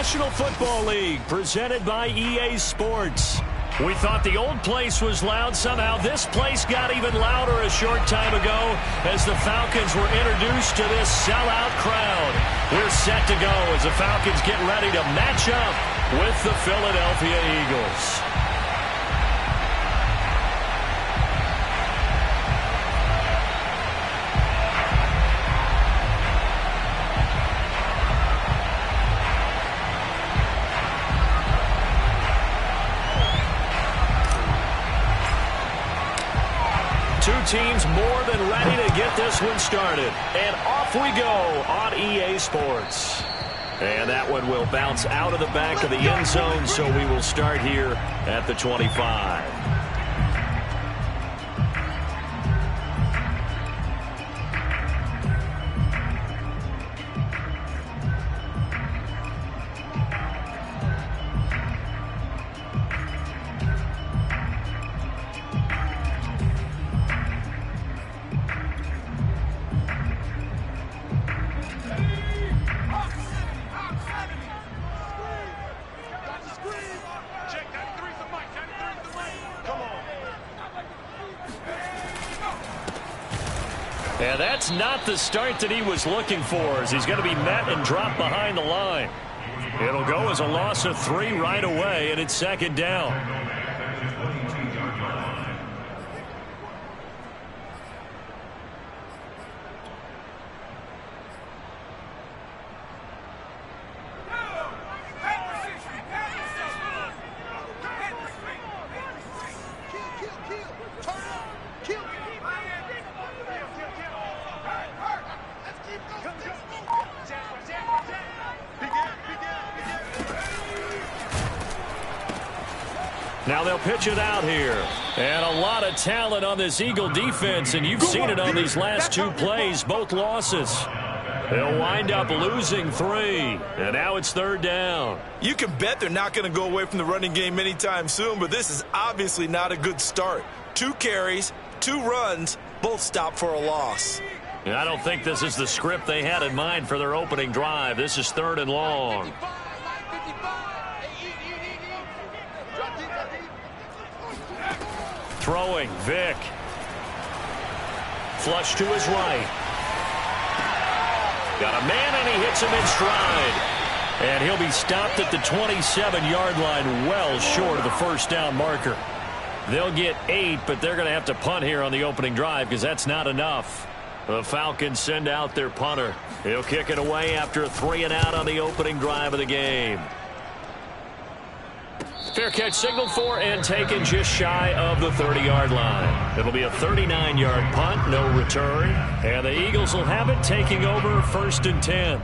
National Football League, presented by EA Sports. We thought the old place was loud. Somehow this place got even louder a short time ago as the Falcons were introduced to this sellout crowd. We're set to go as the Falcons get ready to match up with the Philadelphia Eagles. Two teams more than ready to get this one started. And off we go on EA Sports. And that one will bounce out of the back of the end zone, so we will start here at the 25. And that's not the start that he was looking for, as he's going to be met and dropped behind the line. It'll go as a loss of 3 right away, and it's second down. Now they'll pitch it out here. And a lot of talent on this Eagle defense, and you've seen it on these last 2 plays, both losses. They'll wind up losing 3, and now it's third down. You can bet they're not going to go away from the running game anytime soon, but this is obviously not a good start. 2 carries, 2 runs, both stopped for a loss. And I don't think this is the script they had in mind for their opening drive. This is third and long. Throwing, Vick. Flush to his right. Got a man, and he hits him in stride. And he'll be stopped at the 27-yard line, well short of the first down marker. They'll get 8, but they're going to have to punt here on the opening drive because that's not enough. The Falcons send out their punter. He'll kick it away after a 3 and out on the opening drive of the game. Fair catch signaled for and taken just shy of the 30-yard line. It'll be a 39-yard punt, no return. And the Eagles will have it, taking over first and 10.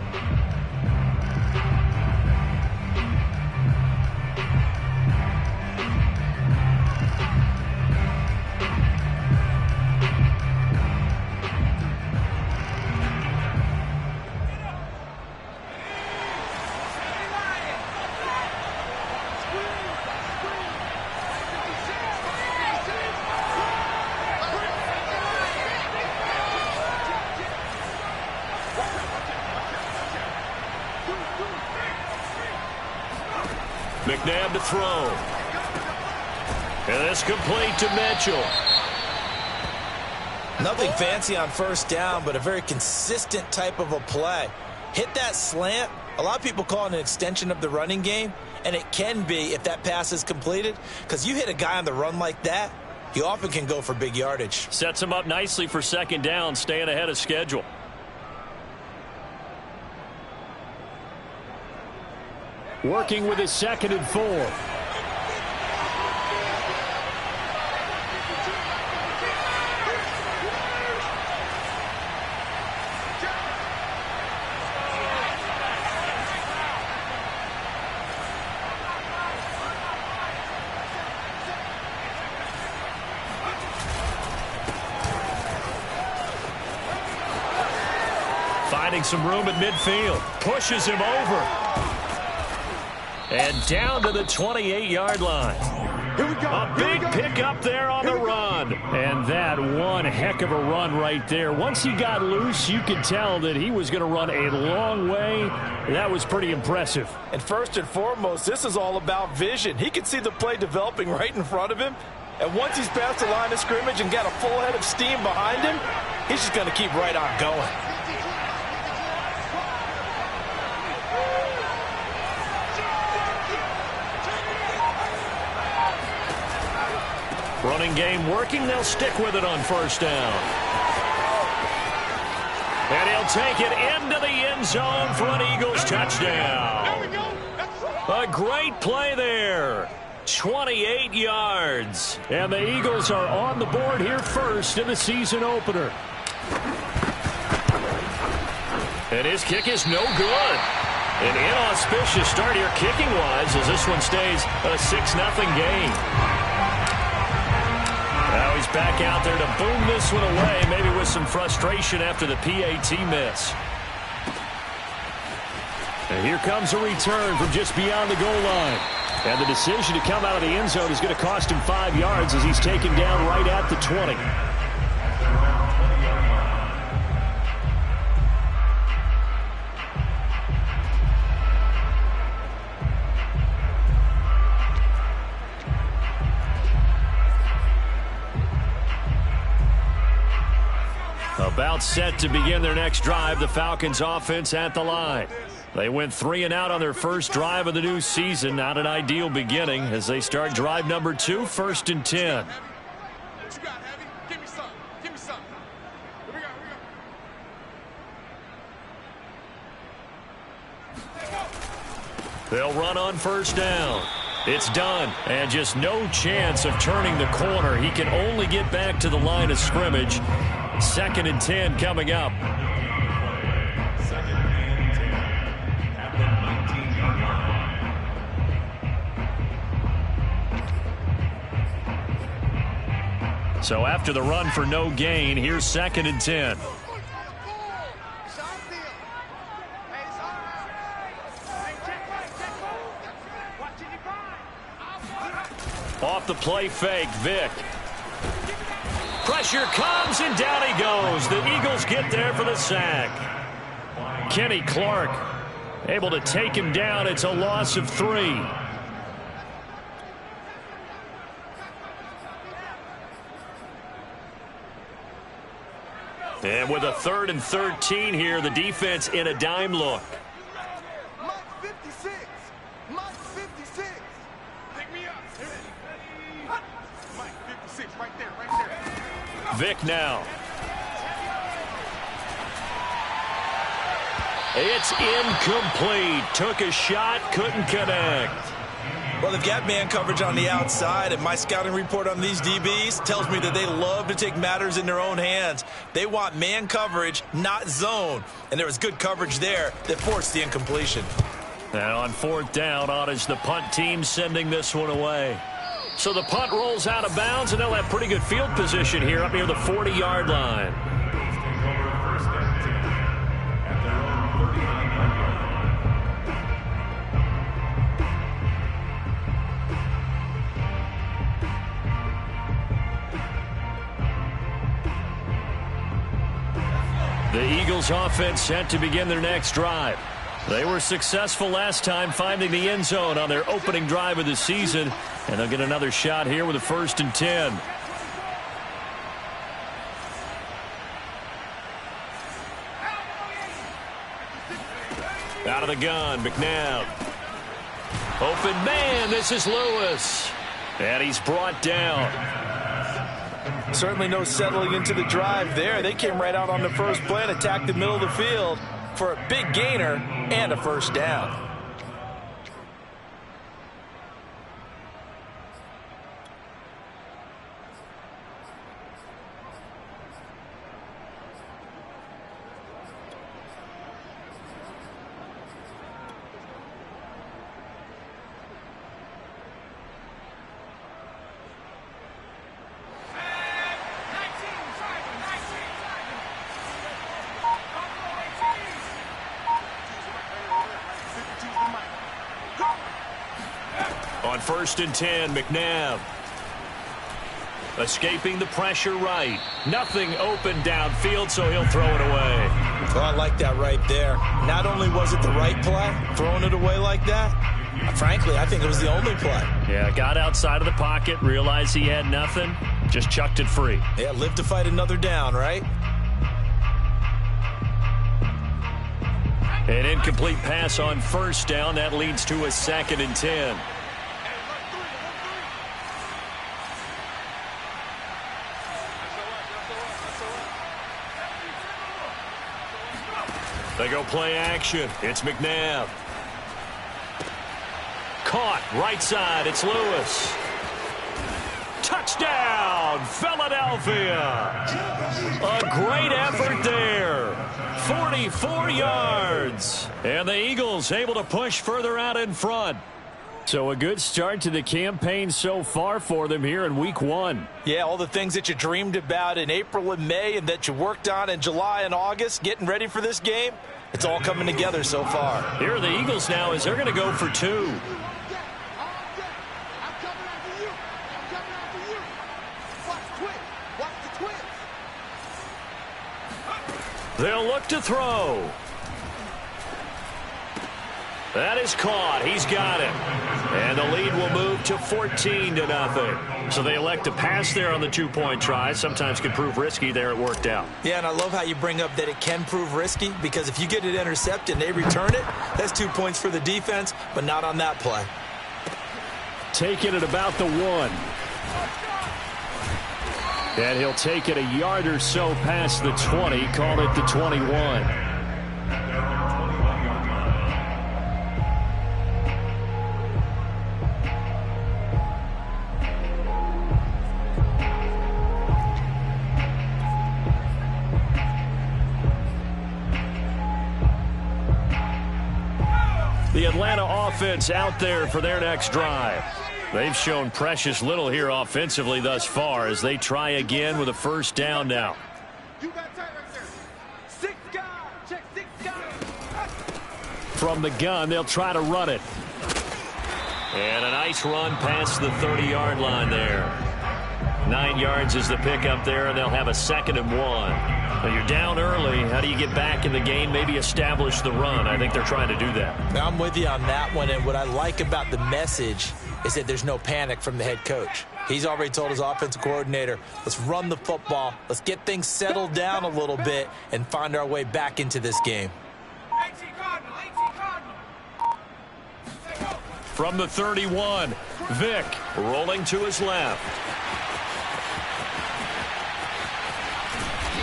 McNabb to throw. And it's complete to Mitchell. Nothing fancy on first down, but a very consistent type of a play. Hit that slant. A lot of people call it an extension of the running game, and it can be if that pass is completed, because you hit a guy on the run like that, he often can go for big yardage. Sets him up nicely for second down, staying ahead of schedule. Working with his second and 4. Finding some room at midfield. Pushes him over. And down to the 28-yard line. A big pickup there on the run. And that one heck of a run right there. Once he got loose, you could tell that he was going to run a long way. That was pretty impressive. And first and foremost, this is all about vision. He could see the play developing right in front of him. And once he's past the line of scrimmage and got a full head of steam behind him, he's just going to keep right on going. Running game working. They'll stick with it on first down. And he'll take it into the end zone for an Eagles touchdown. A great play there. 28 yards. And the Eagles are on the board here first in the season opener. And his kick is no good. An inauspicious start here kicking-wise as this one stays a 6-0 game. Now he's back out there to boom this one away, maybe with some frustration after the PAT miss. And here comes a return from just beyond the goal line. And the decision to come out of the end zone is going to cost him 5 yards as he's taken down right at the 20. About set to begin their next drive, the Falcons offense at the line. They went 3 and out on their first drive of the new season. Not an ideal beginning as they start drive number 2, 1st and 10. They'll run on first down. It's done, and just no chance of turning the corner. He can only get back to the line of scrimmage. 2nd and 10 coming up. So after the run for no gain, here's 2nd and 10. Off the play fake, Vick. Pressure comes, and down he goes. The Eagles get there for the sack. Kenny Clark able to take him down. It's a loss of 3. And with a 3rd and 13 here, the defense in a dime look. Vick now. It's incomplete. Took a shot, couldn't connect. Well, they've got man coverage on the outside, and my scouting report on these DBs tells me that they love to take matters in their own hands. They want man coverage, not zone. And there was good coverage there that forced the incompletion. And on 4th down, on is the punt team sending this one away. So the punt rolls out of bounds, and they'll have pretty good field position here up near the 40-yard line. The Eagles offense set to begin their next drive. They were successful last time finding the end zone on their opening drive of the season, and they'll get another shot here with a 1st and 10. Out of the gun, McNabb. Open man, this is Lewis. And he's brought down. Certainly no settling into the drive there. They came right out on the first play and attacked the middle of the field for a big gainer and a 1st down. On 1st and 10, McNabb. Escaping the pressure right. Nothing open downfield, so he'll throw it away. Well, I like that right there. Not only was it the right play, throwing it away like that, frankly, I think it was the only play. Yeah, got outside of the pocket, realized he had nothing, just chucked it free. Yeah, live to fight another down, right? An incomplete pass on 1st down. That leads to a 2nd and 10. They go play action. It's McNabb. Caught right side. It's Lewis. Touchdown, Philadelphia. A great effort there. 44 yards. And the Eagles able to push further out in front. So a good start to the campaign so far for them here in week 1. Yeah, all the things that you dreamed about in April and May and that you worked on in July and August, getting ready for this game, it's all coming together so far. Here are the Eagles now as they're going to go for 2. They'll look to throw. That is caught. He's got it. And the lead will move to 14-0. So they elect to pass there on the 2-point try. Sometimes can prove risky. There it worked out. Yeah, and I love how you bring up that it can prove risky, because if you get it intercepted and they return it, that's 2 points for the defense, but not on that play. Taking it about the 1. And he'll take it a yard or so past the 20. Call it the 21. The Atlanta offense out there for their next drive. They've shown precious little here offensively thus far as they try again with a 1st down now. From the gun, they'll try to run it. And a nice run past the 30-yard line there. 9 yards is the pickup there, and they'll have a 2nd and 1. Now you're down early. How do you get back in the game, maybe establish the run? I think they're trying to do that. Now, I'm with you on that one, and what I like about the message is that there's no panic from the head coach. He's already told his offensive coordinator, let's run the football, let's get things settled down a little bit and find our way back into this game. From the 31, Vick rolling to his left.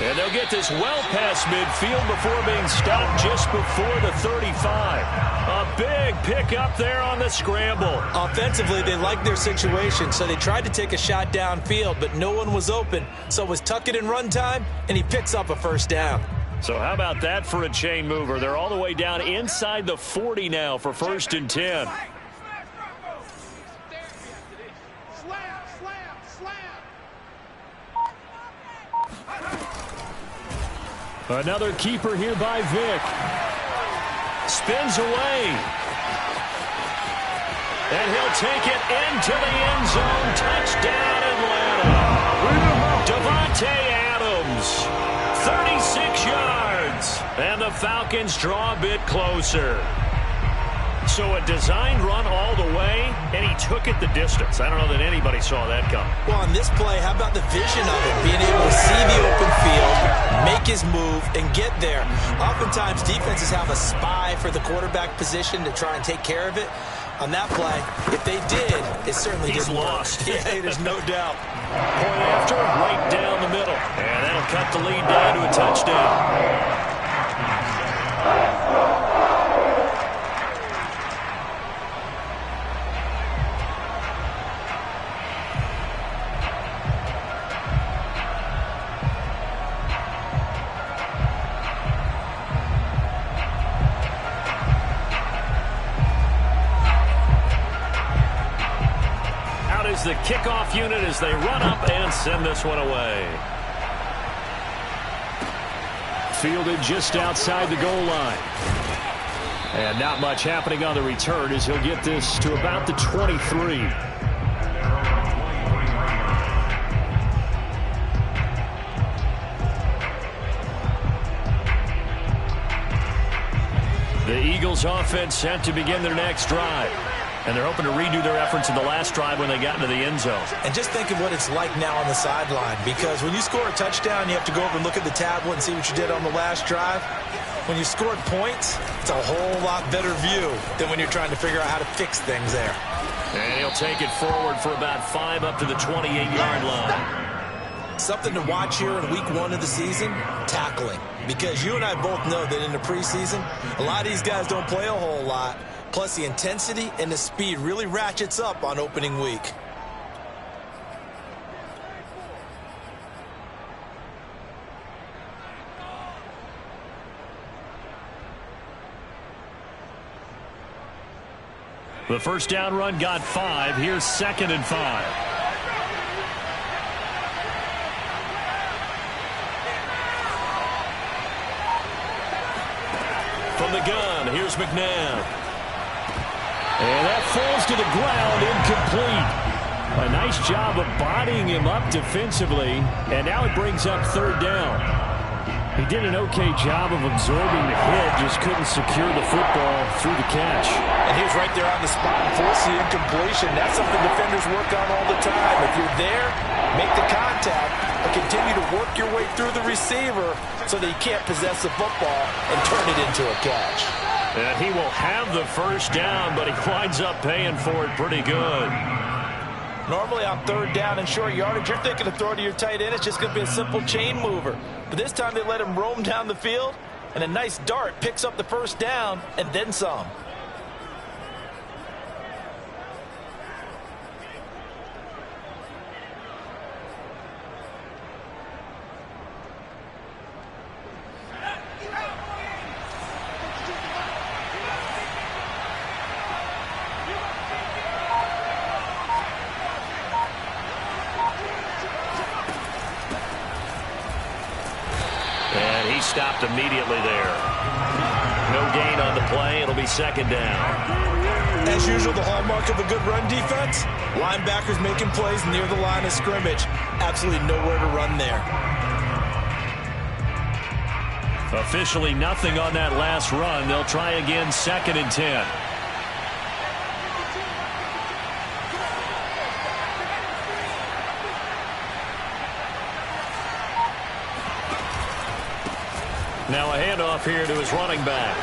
And they'll get this well past midfield before being stopped just before the 35. A big pickup there on the scramble. Offensively, they liked their situation, so they tried to take a shot downfield, but no one was open. So it was tuck it and run time, and he picks up a 1st down. So how about that for a chain mover? They're all the way down inside the 40 now for 1st and 10. Another keeper here by Vick. Spins away. And he'll take it into the end zone. Touchdown, Atlanta. Davante Adams, 36 yards. And the Falcons draw a bit closer. So a designed run all the way, and he took it the distance. I don't know that anybody saw that coming. Well, on this play, how about the vision of it? Being able to see the open field, make his move, and get there. Oftentimes, defenses have a spy for the quarterback position to try and take care of it. On that play, if they did, it certainly didn't lost. work. Yeah, there's no doubt. Point after, right down the middle. And that'll cut the lead down to a touchdown. The kickoff unit as they run up and send this one away. Fielded just outside the goal line. And not much happening on the return as he'll get this to about the 23. The Eagles offense set to begin their next drive. And they're hoping to redo their efforts in the last drive when they got into the end zone. And just think of what it's like now on the sideline, because when you score a touchdown, you have to go over and look at the tablet and see what you did on the last drive. When you scored points, it's a whole lot better view than when you're trying to figure out how to fix things there. And he'll take it forward for about 5 up to the 28-yard line. Something to watch here in week 1 of the season, tackling. Because you and I both know that in the preseason, a lot of these guys don't play a whole lot. Plus, the intensity and the speed really ratchets up on opening week. The first down run got 5. Here's 2nd and 5. From the gun, here's McNabb. And that falls to the ground, incomplete. A nice job of bodying him up defensively, and now it brings up 3rd down. He did an okay job of absorbing the hit, just couldn't secure the football through the catch. And he was right there on the spot and forced the incompletion. That's something defenders work on all the time. If you're there, make the contact, but continue to work your way through the receiver so that he can't possess the football and turn it into a catch. And he will have the first down, but he winds up paying for it pretty good. Normally on 3rd down and short yardage, you're thinking of throwing to your tight end. It's just going to be a simple chain mover. But this time they let him roam down the field, and a nice dart picks up the first down and then some. Stopped immediately there. No gain on the play. It'll be 2nd down. As usual, the hallmark of a good run defense, linebackers making plays near the line of scrimmage. Absolutely nowhere to run there. Officially nothing on that last run. They'll try again, 2nd and 10. Now a handoff here to his running back.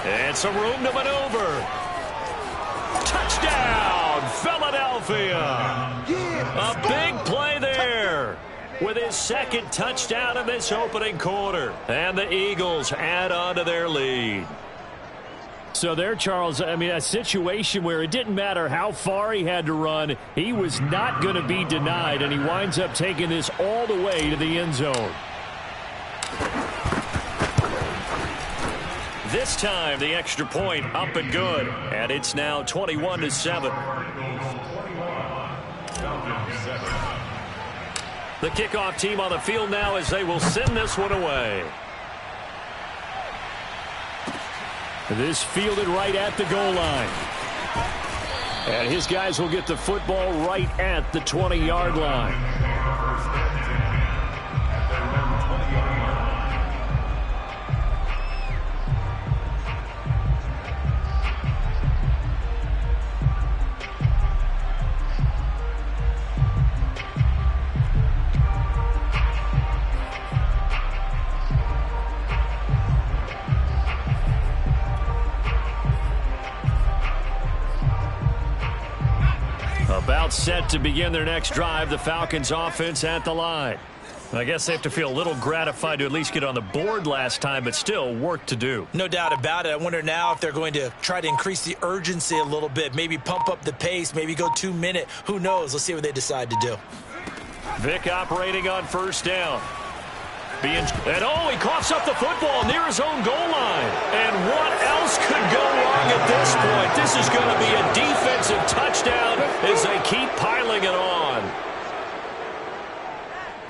And some room to maneuver. Touchdown, Philadelphia. A big play there with his 2nd touchdown of this opening quarter. And the Eagles add on to their lead. So there, Charles, I mean, a situation where it didn't matter how far he had to run. He was not going to be denied, and he winds up taking this all the way to the end zone. This time, the extra point up and good. And it's now 21-7. The kickoff team on the field now as they will send this one away. This fielded right at the goal line. And his guys will get the football right at the 20-yard line. About set to begin their next drive, the Falcons offense at the line. I guess they have to feel a little gratified to at least get on the board last time, but still work to do. No doubt about it. I wonder now if they're going to try to increase the urgency a little bit, maybe pump up the pace, maybe go 2-minute. Who knows? Let's see what they decide to do. Vic operating on 1st down. And oh, he coughs up the football near his own goal line. And what else could go wrong at this point? This is going to be a defensive touchdown as they keep piling it on.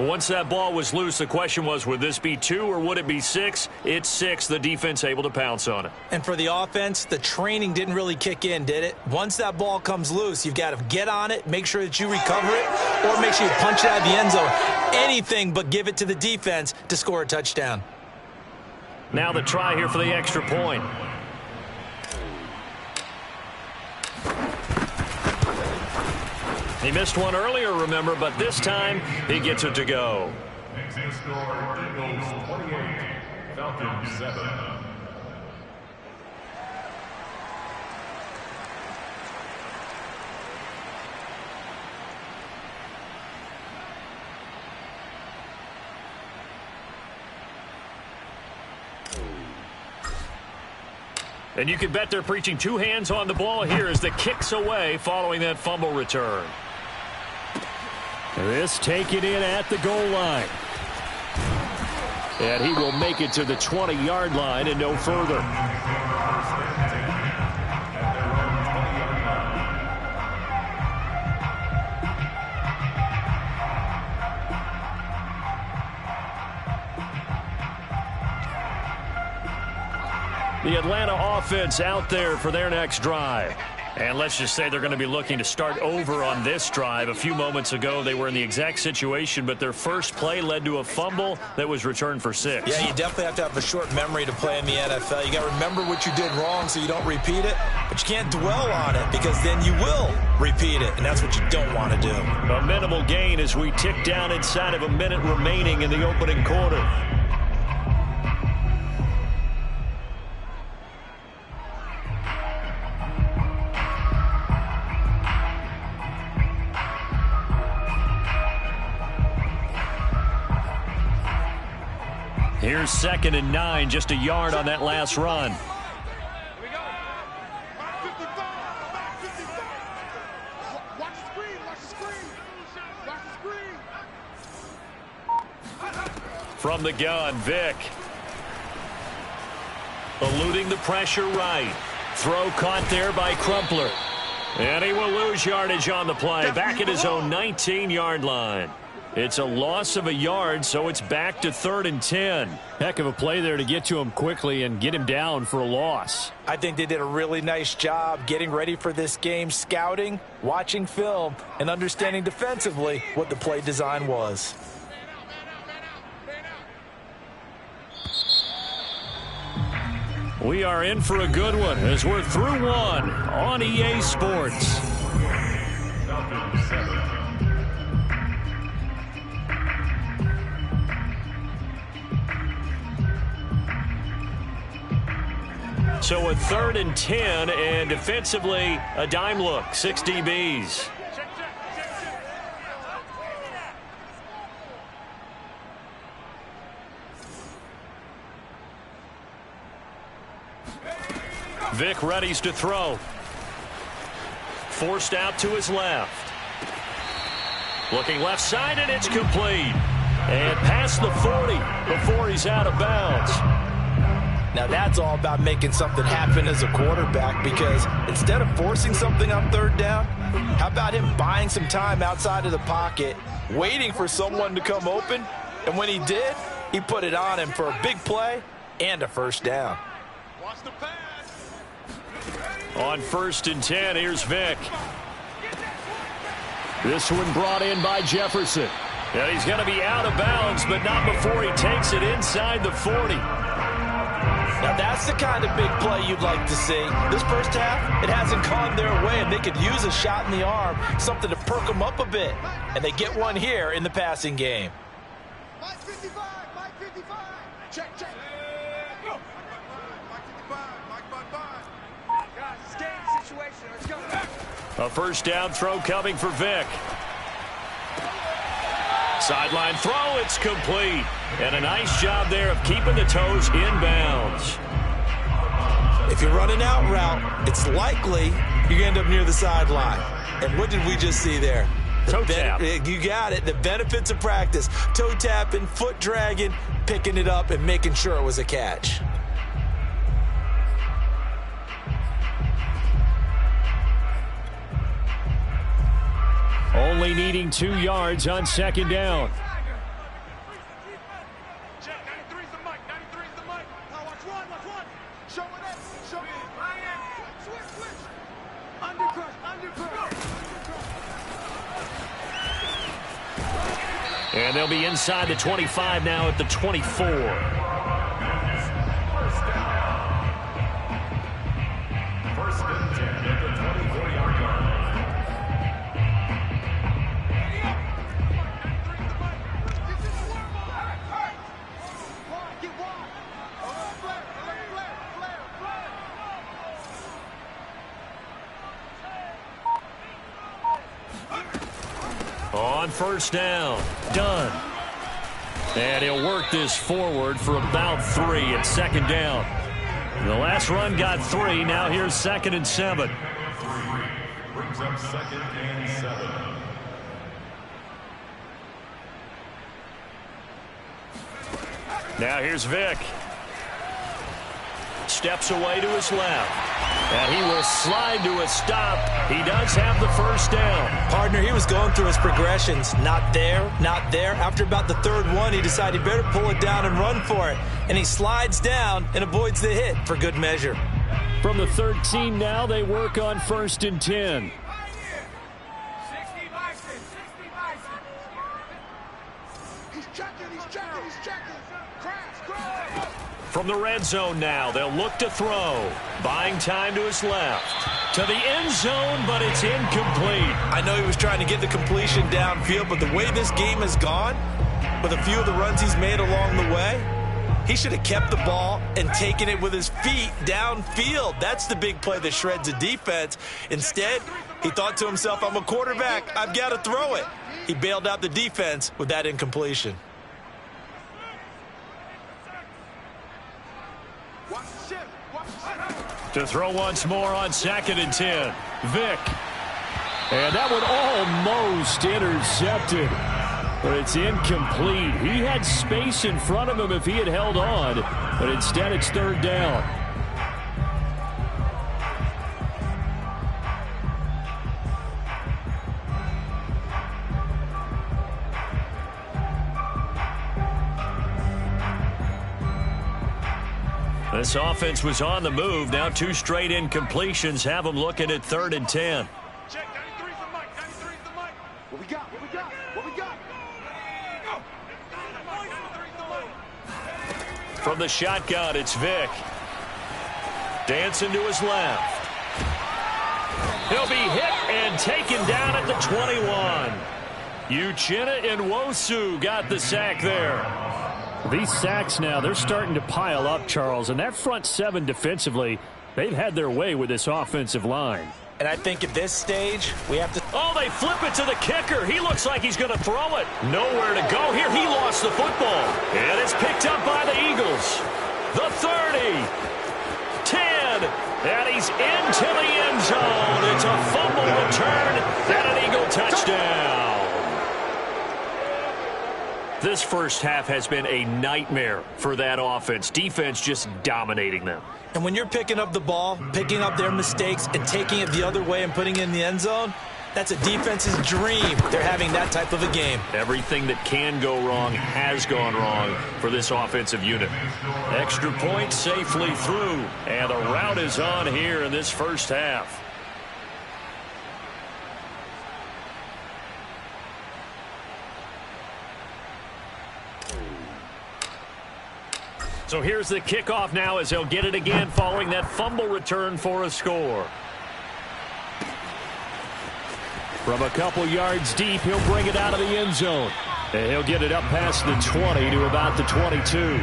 Once that ball was loose, the question was, would this be 2 or would it be 6? It's 6. The defense able to pounce on it. And for the offense, the training didn't really kick in, did it? Once that ball comes loose, you've got to get on it, make sure that you recover it, or make sure you punch it out of the end zone. Anything but give it to the defense to score a touchdown. Now the try here for the extra point. He missed one earlier, remember, but this time he gets it to go. Next in score, Eagles 28, Falcons 7. And you can bet they're preaching 2 hands on the ball here as the kick's away following that fumble return. This taken in at the goal line. And he will make it to the 20-yard line and no further. The Atlanta offense out there for their next drive. And let's just say they're going to be looking to start over on this drive. A few moments ago, they were in the exact situation, but their first play led to a fumble that was returned for 6. Yeah, you definitely have to have a short memory to play in the NFL. You got to remember what you did wrong so you don't repeat it, but you can't dwell on it because then you will repeat it, and that's what you don't want to do. A minimal gain as we tick down inside of a minute remaining in the opening quarter. Here's 2nd and 9, just a yard on that last run. From the gun, Vick. Eluding the pressure right. Throw caught there by Crumpler. And he will lose yardage on the play. Back at his own 19-yard line. It's a loss of a yard, so it's back to 3rd and 10. Heck of a play there to get to him quickly and get him down for a loss. I think they did a really nice job getting ready for this game, scouting, watching film, and understanding defensively what the play design was. We are in for a good one as we're through one on EA Sports. Falcons 7. So a 3rd and 10, and defensively, a dime look, 6 DBs. Vick readies to throw. Forced out to his left. Looking left side, and it's complete. And past the 40 before he's out of bounds. Now that's all about making something happen as a quarterback, because instead of forcing something on 3rd down, how about him buying some time outside of the pocket, waiting for someone to come open, and when he did, he put it on him for a big play and a 1st down. Watch the pass. On 1st and 10, here's Vick. This one brought in by Jefferson. And he's going to be out of bounds, but not before he takes it inside the 40. Now that's the kind of big play you'd like to see. This first half, it hasn't gone their way, and they could use a shot in the arm, something to perk them up a bit. And they get one here in the passing game. Mike 55, Mike 55. Check, check. Go. Mike 55, Mike 55. Guys, it's game situation. Let's go. A 1st down throw coming for Vick. Sideline throw, it's complete. And a nice job there of keeping the toes inbounds. If you're running out route, it's likely you're going to end up near the sideline. And what did we just see there? Toe tap. You got it. The benefits of practice. Toe tapping, foot dragging, picking it up, and making sure it was a catch. Only needing 2 yards on 2nd down. Show it up. Show it. Switch. Undercut. And they'll be inside the 25 now at the 24. First and 10 at the 24-yard line. On first down, done. And he'll work this forward for about 3 at second down. The last run got 3. Now here's 2nd and 7. Brings up 2nd and 7. Now here's Vic. Steps away to his left. And he will slide to a stop. He does have the first down. Partner, he was going through his progressions. Not there, not there. After about the 3rd one, he decided he better pull it down and run for it. And he slides down and avoids the hit for good measure. From the 13 now, they work on 1st and 10. He's checking. Crash. From the red zone now, they'll look to throw. Buying time to his left. To the end zone, but it's incomplete. I know he was trying to get the completion downfield, but the way this game has gone, with a few of the runs he's made along the way, he should have kept the ball and taken it with his feet downfield. That's the big play that shreds a defense. Instead, he thought to himself, I'm a quarterback. I've got to throw it. He bailed out the defense with that incompletion. To throw once more on 2nd and 10. Vic. And that one almost intercepted. But it's incomplete. He had space in front of him if he had held on. But instead it's 3rd down. This offense was on the move. Now 2 straight incompletions have them looking at 3rd and 10. Check, 93's the mic. What we got? From the shotgun, it's Vic. Dancing to his left. He'll be hit and taken down at the 21. Uchenna Nwosu got the sack there. These sacks now, they're starting to pile up, Charles. And that front 7 defensively, they've had their way with this offensive line. And I think at this stage, we have to... Oh, they flip it to the kicker. He looks like he's going to throw it. Nowhere to go here. He lost the football. And it's picked up by the Eagles. The 30. 10. And he's into the end zone. It's a fumble return and an Eagle touchdown. This first half has been a nightmare for that offense. Defense just dominating them. And when you're picking up the ball, picking up their mistakes, and taking it the other way and putting it in the end zone, that's a defense's dream. They're having that type of a game. Everything that can go wrong has gone wrong for this offensive unit. Extra point safely through. And the route is on here in this first half. So here's the kickoff now as he'll get it again following that fumble return for a score. From a couple yards deep, he'll bring it out of the end zone. And he'll get it up past the 20 to about the 22.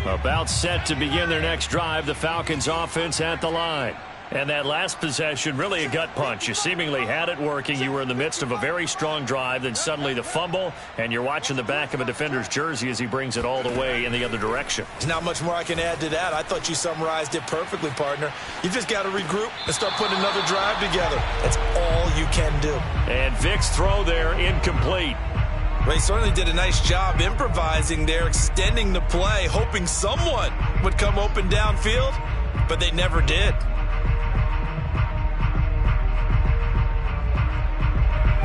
About set to begin their next drive, the Falcons offense at the line. And that last possession, really a gut punch. You seemingly had it working. You were in the midst of a very strong drive, then suddenly the fumble, and you're watching the back of a defender's jersey as he brings it all the way in the other direction. There's not much more I can add to that. I thought you summarized it perfectly, partner. You just got to regroup and start putting another drive together. That's all you can do. And Vic's throw there incomplete. Well, he certainly did a nice job improvising there, extending the play, hoping someone would come open downfield, but they never did.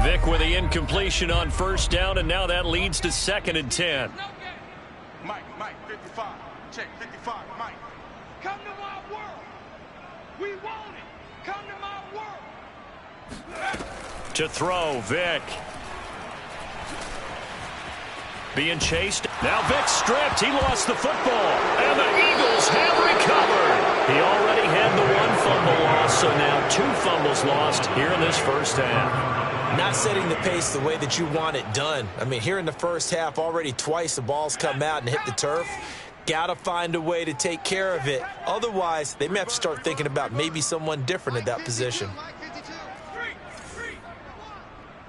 Vic with the incompletion on first down, and now that leads to 2nd and 10. Mike, 55. Check, 55, Mike. Come to my world. We want it. Come to my world. To throw, Vic. Being chased. Now Vic stripped. He lost the football. And the Eagles have recovered. He already had the 1 fumble loss, so now 2 fumbles lost here in this first half. Not setting the pace the way that you want it done. I mean, here in the first half, already twice the ball's come out and hit the turf. Got to find a way to take care of it. Otherwise, they may have to start thinking about maybe someone different at that position.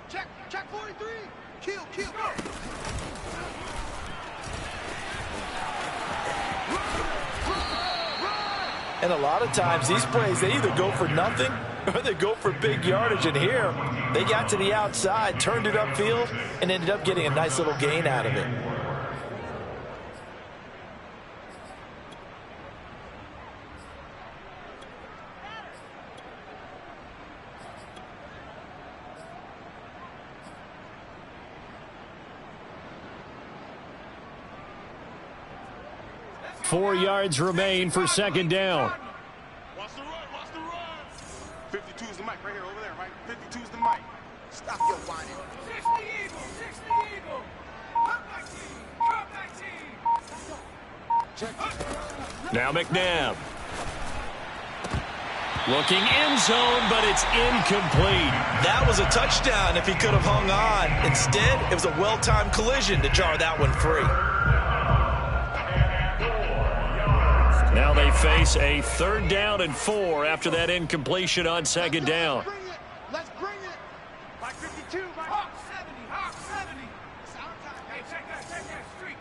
Check 43. Kill. And a lot of times, these plays, they either go for nothing or they go for big yardage. And here, they got to the outside, turned it upfield, and ended up getting a nice little gain out of it. Four yards remain for 2nd down. Watch the run. 52's the mic right here, over there, right? 52's the mic. Stop your whining. 60 Eagle. Come back team. Check. Now McNabb. Looking end zone, but it's incomplete. That was a touchdown if he could have hung on. Instead, it was a well-timed collision to jar that one free. Now they face a 3rd down and 4 after that incompletion on 2nd down. Let's bring it. Mike 52, Mike. Hawk 70. Hey, check that. Street.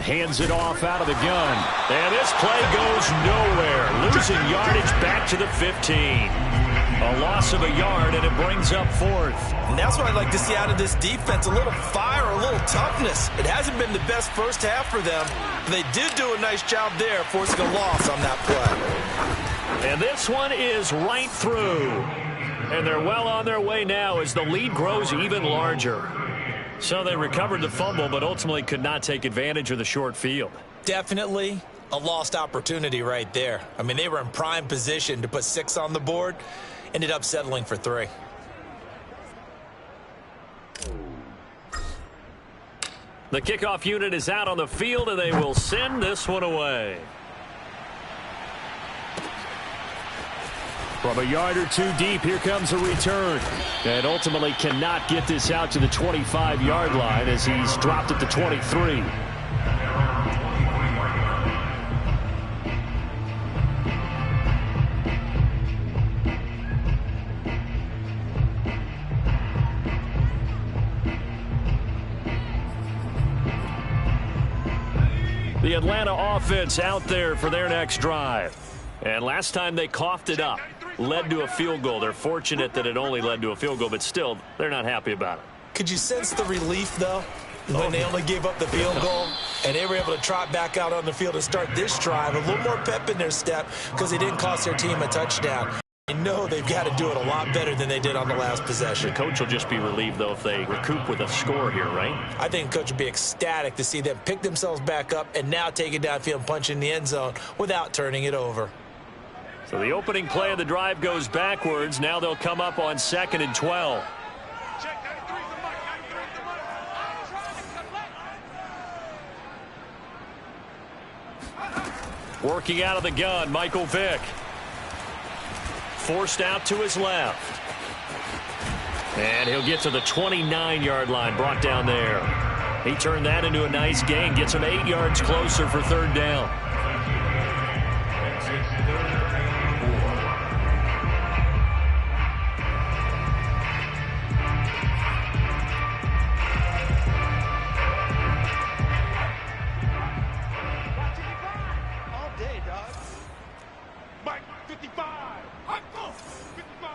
Hands it off out of the gun. And this play goes nowhere. Losing yardage back to the 15. A loss of a yard, and it brings up 4th. And that's what I'd like to see out of this defense, a little fire, a little toughness. It hasn't been the best first half for them, but they did do a nice job there, forcing a loss on that play. And this one is right through. And they're well on their way now as the lead grows even larger. So they recovered the fumble, but ultimately could not take advantage of the short field. Definitely a lost opportunity right there. I mean, they were in prime position to put 6 on the board, ended up settling for 3. The kickoff unit is out on the field, and they will send this one away. From a yard or 2 deep, here comes a return. And ultimately cannot get this out to the 25-yard line as he's dropped at the 23. The Atlanta offense out there for their next drive. And last time they coughed it up, led to a field goal. They're fortunate that it only led to a field goal, but still, they're not happy about it. Could you sense the relief, though, when they only gave up the field goal and they were able to trot back out on the field and start this drive? A little more pep in their step because they didn't cost their team a touchdown. They know they've got to do it a lot better than they did on the last possession. The coach will just be relieved, though, if they recoup with a score here, right? I think the coach would be ecstatic to see them pick themselves back up and now take it downfield and punch in the end zone without turning it over. So the opening play of the drive goes backwards. Now they'll come up on 2nd and 12. Working out of the gun, Michael Vick. Forced out to his left. And he'll get to the 29-yard line, brought down there. He turned that into a nice gain, gets him 8 yards closer for 3rd down. All day, dog. Mike 55. 55.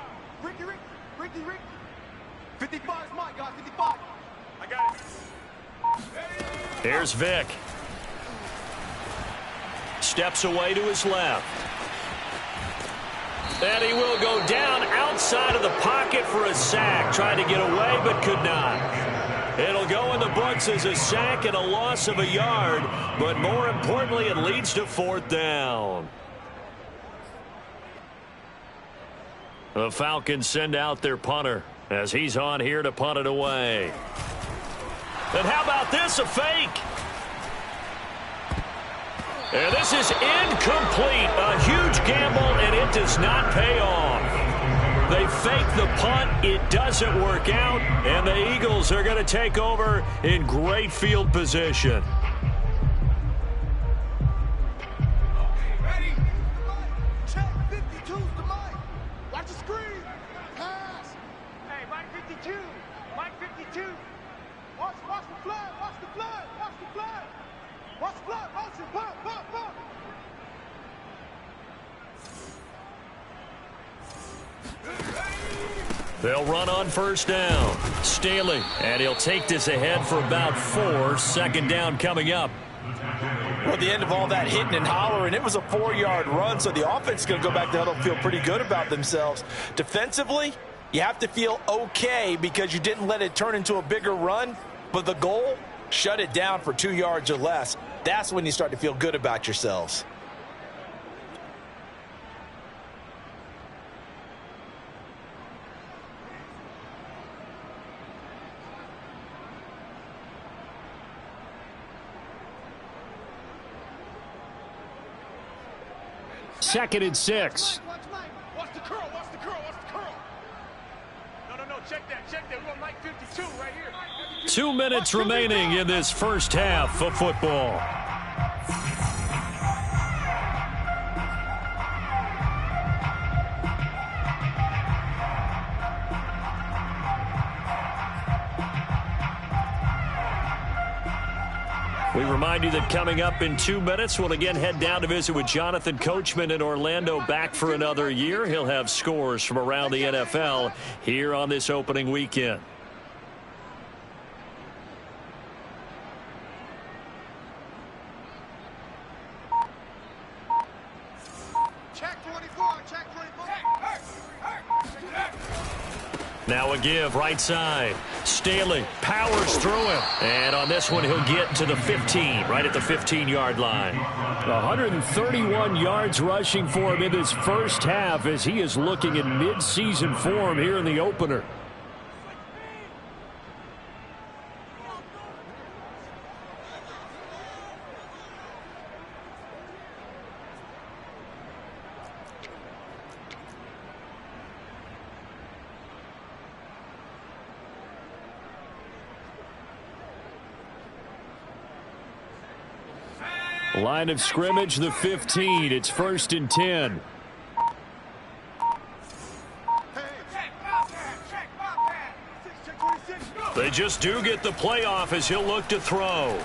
Ricky. 55 is Mike, guys. 55. Here's Vick. Steps away to his left. And he will go down outside of the pocket for a sack. Tried to get away, but could not. It'll go in the books as a sack and a loss of a yard. But more importantly, it leads to 4th down. The Falcons send out their punter as he's on here to punt it away. And how about this, a fake? And this is incomplete. A huge gamble, and it does not pay off. They fake the punt. It doesn't work out, and the Eagles are going to take over in great field position. Ready? Check 52's the mic. Watch the screen. Pass. Hey, Mike 52. Mike 52. Watch the flag. Watch the flag. Watch the flag. Watch the flag. Motion. Pop. They'll run on 1st down. Staley, and he'll take this ahead for about 4. 2nd down coming up. Well, at the end of all that hitting and hollering, it was a 4-yard run, so the offense is going to go back to huddle and feel pretty good about themselves. Defensively, you have to feel okay because you didn't let it turn into a bigger run, but the goal, shut it down for 2 yards or less. That's when you start to feel good about yourselves. Second and 6. Watch the curl. Watch the curl. No. Check that. We want Mike 52 right here. 2 minutes remaining in this first half of football. We remind you that coming up in 2 minutes, we'll again head down to visit with Jonathan Coachman in Orlando, back for another year. He'll have scores from around the NFL here on this opening weekend. Check 24. Check 24. Now a give right side. Staley powers through him. And on this one, he'll get to the 15, right at the 15-yard line. 131 yards rushing for him in this first half as he is looking in mid-season form here in the opener. Line of scrimmage, the 15. It's 1st and 10. They just do get the playoff as he'll look to throw.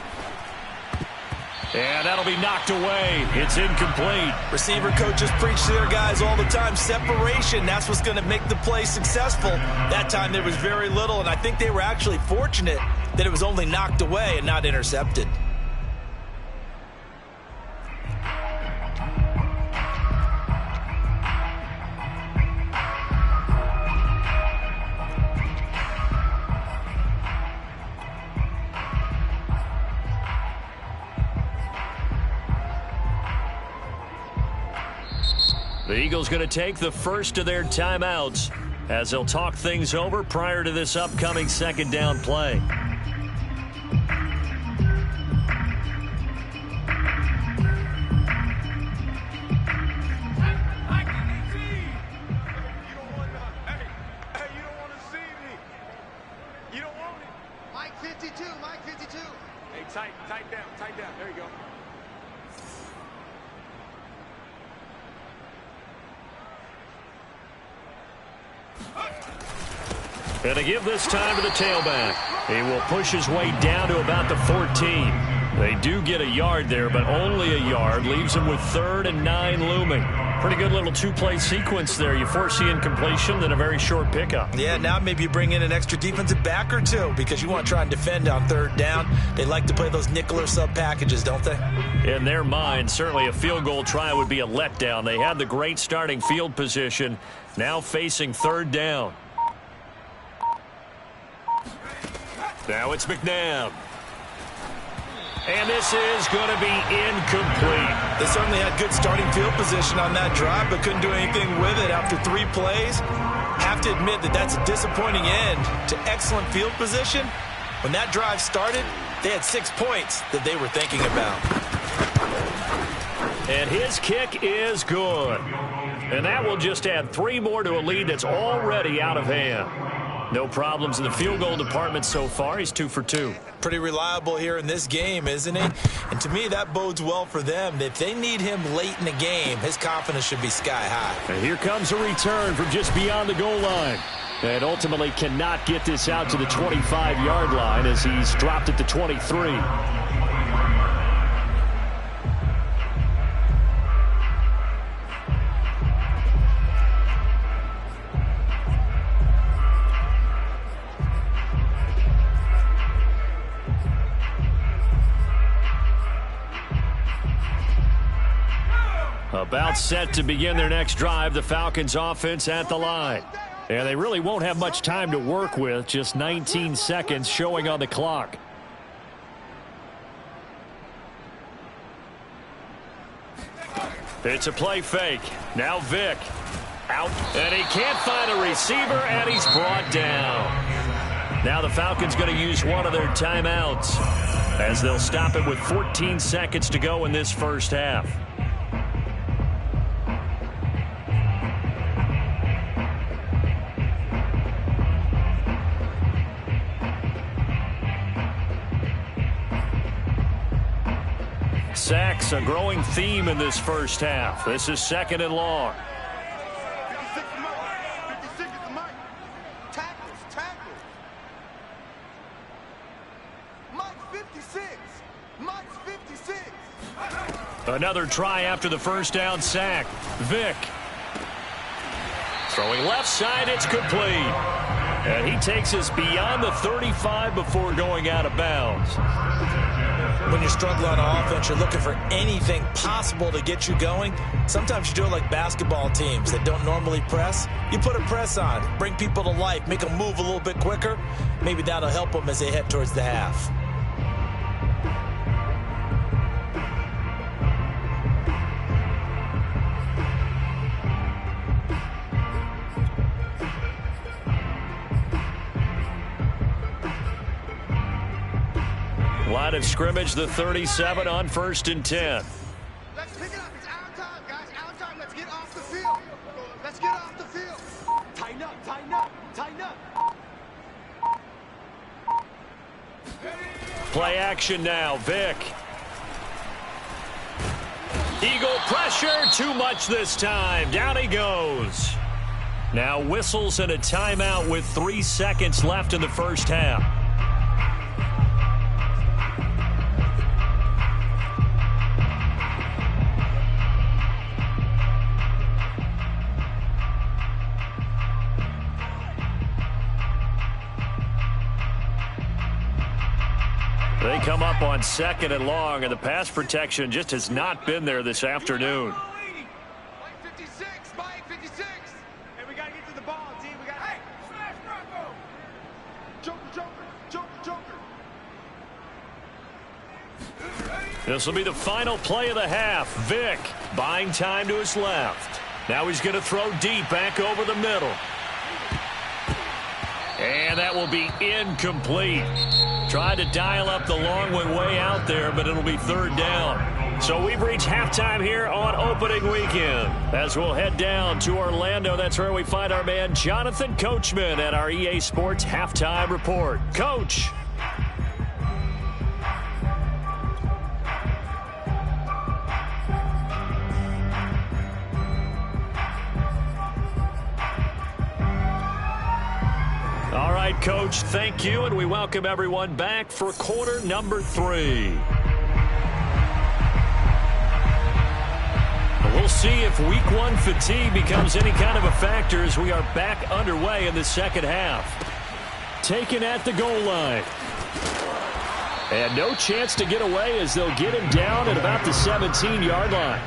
And that'll be knocked away. It's incomplete. Receiver coaches preach to their guys all the time. Separation, that's what's going to make the play successful. That time there was very little, and I think they were actually fortunate that it was only knocked away and not intercepted. The Eagles going to take the first of their timeouts as they'll talk things over prior to this upcoming 2nd down play. Mike 52. Hey, tight down. There you go. And to give this time to the tailback. He will push his way down to about the 14. They do get a yard there, but only a yard. Leaves him with 3rd and 9 looming. Pretty good little two-play sequence there. You force the incompletion, then a very short pickup. Yeah, now maybe you bring in an extra defensive back or two because you want to try and defend on third down. They like to play those nickel or sub packages, don't they? In their mind, certainly a field goal try would be a letdown. They had the great starting field position, now facing third down. Now it's McNabb. And this is going to be incomplete. They certainly had good starting field position on that drive, but couldn't do anything with it after 3 plays. Have to admit that that's a disappointing end to excellent field position. When that drive started, they had 6 points that they were thinking about. And his kick is good. And that will just add 3 more to a lead that's already out of hand. No problems in the field goal department so far. He's 2 for 2. Pretty reliable here in this game, isn't he? And to me, that bodes well for them. If they need him late in the game, his confidence should be sky high. And here comes a return from just beyond the goal line. And ultimately cannot get this out to the 25-yard line as he's dropped at the 23. About set to begin their next drive, the Falcons offense at the line. And they really won't have much time to work with, just 19 seconds showing on the clock. It's a play fake. Now Vick. Out, and he can't find a receiver, and he's brought down. Now the Falcons going to use one of their timeouts as they'll stop it with 14 seconds to go in this first half. Sacks, a growing theme in this first half. This is 2nd and long. 56 is Mike. 56 is Mike. Tackles. Mike 56. Mike's 56. Another try after the first down sack. Vick. Throwing left side, it's complete. And he takes us beyond the 35 before going out of bounds. When you're struggling on offense, you're looking for anything possible to get you going. Sometimes you do it like basketball teams that don't normally press. You put a press on, bring people to life, make them move a little bit quicker. Maybe that'll help them as they head towards the half. Line of scrimmage, the 37 on 1st and 10. Let's pick it up. It's our time, guys. Our time. Let's get off the field. Let's get off the field. Tighten up. Tighten up. Tighten up. Play action now. Vick. Eagle pressure. Too much this time. Down he goes. Now whistles and a timeout with 3 seconds left in the first half. They come up on 2nd and long, and the pass protection just has not been there this afternoon. Mike 56. Mike 56. Hey, we got to get to the ball, team. We got to... Hey, smash Bronco. Joker. This will be the final play of the half. Vick buying time to his left. Now he's going to throw deep back over the middle. And that will be incomplete. Tried to dial up the long way out there, but it'll be 3rd down. So we've reached halftime here on opening weekend. As we'll head down to Orlando, that's where we find our man Jonathan Coachman at our EA Sports Halftime Report. Coach. All right, Coach, thank you, and we welcome everyone back for quarter number 3. We'll see if week one fatigue becomes any kind of a factor as we are back underway in the second half. Taken at the goal line. And no chance to get away as they'll get him down at about the 17-yard line.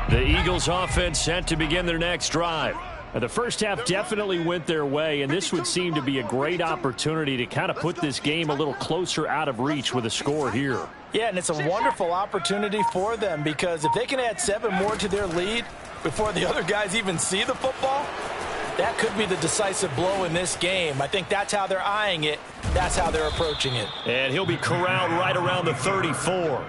The Eagles offense set to begin their next drive. Now, the first half definitely went their way, and this would seem to be a great opportunity to kind of put this game a little closer out of reach with a score here. Yeah, and it's a wonderful opportunity for them because if they can add 7 more to their lead before the other guys even see the football, that could be the decisive blow in this game. I think that's how they're eyeing it. That's how they're approaching it. And he'll be corralled right around the 34.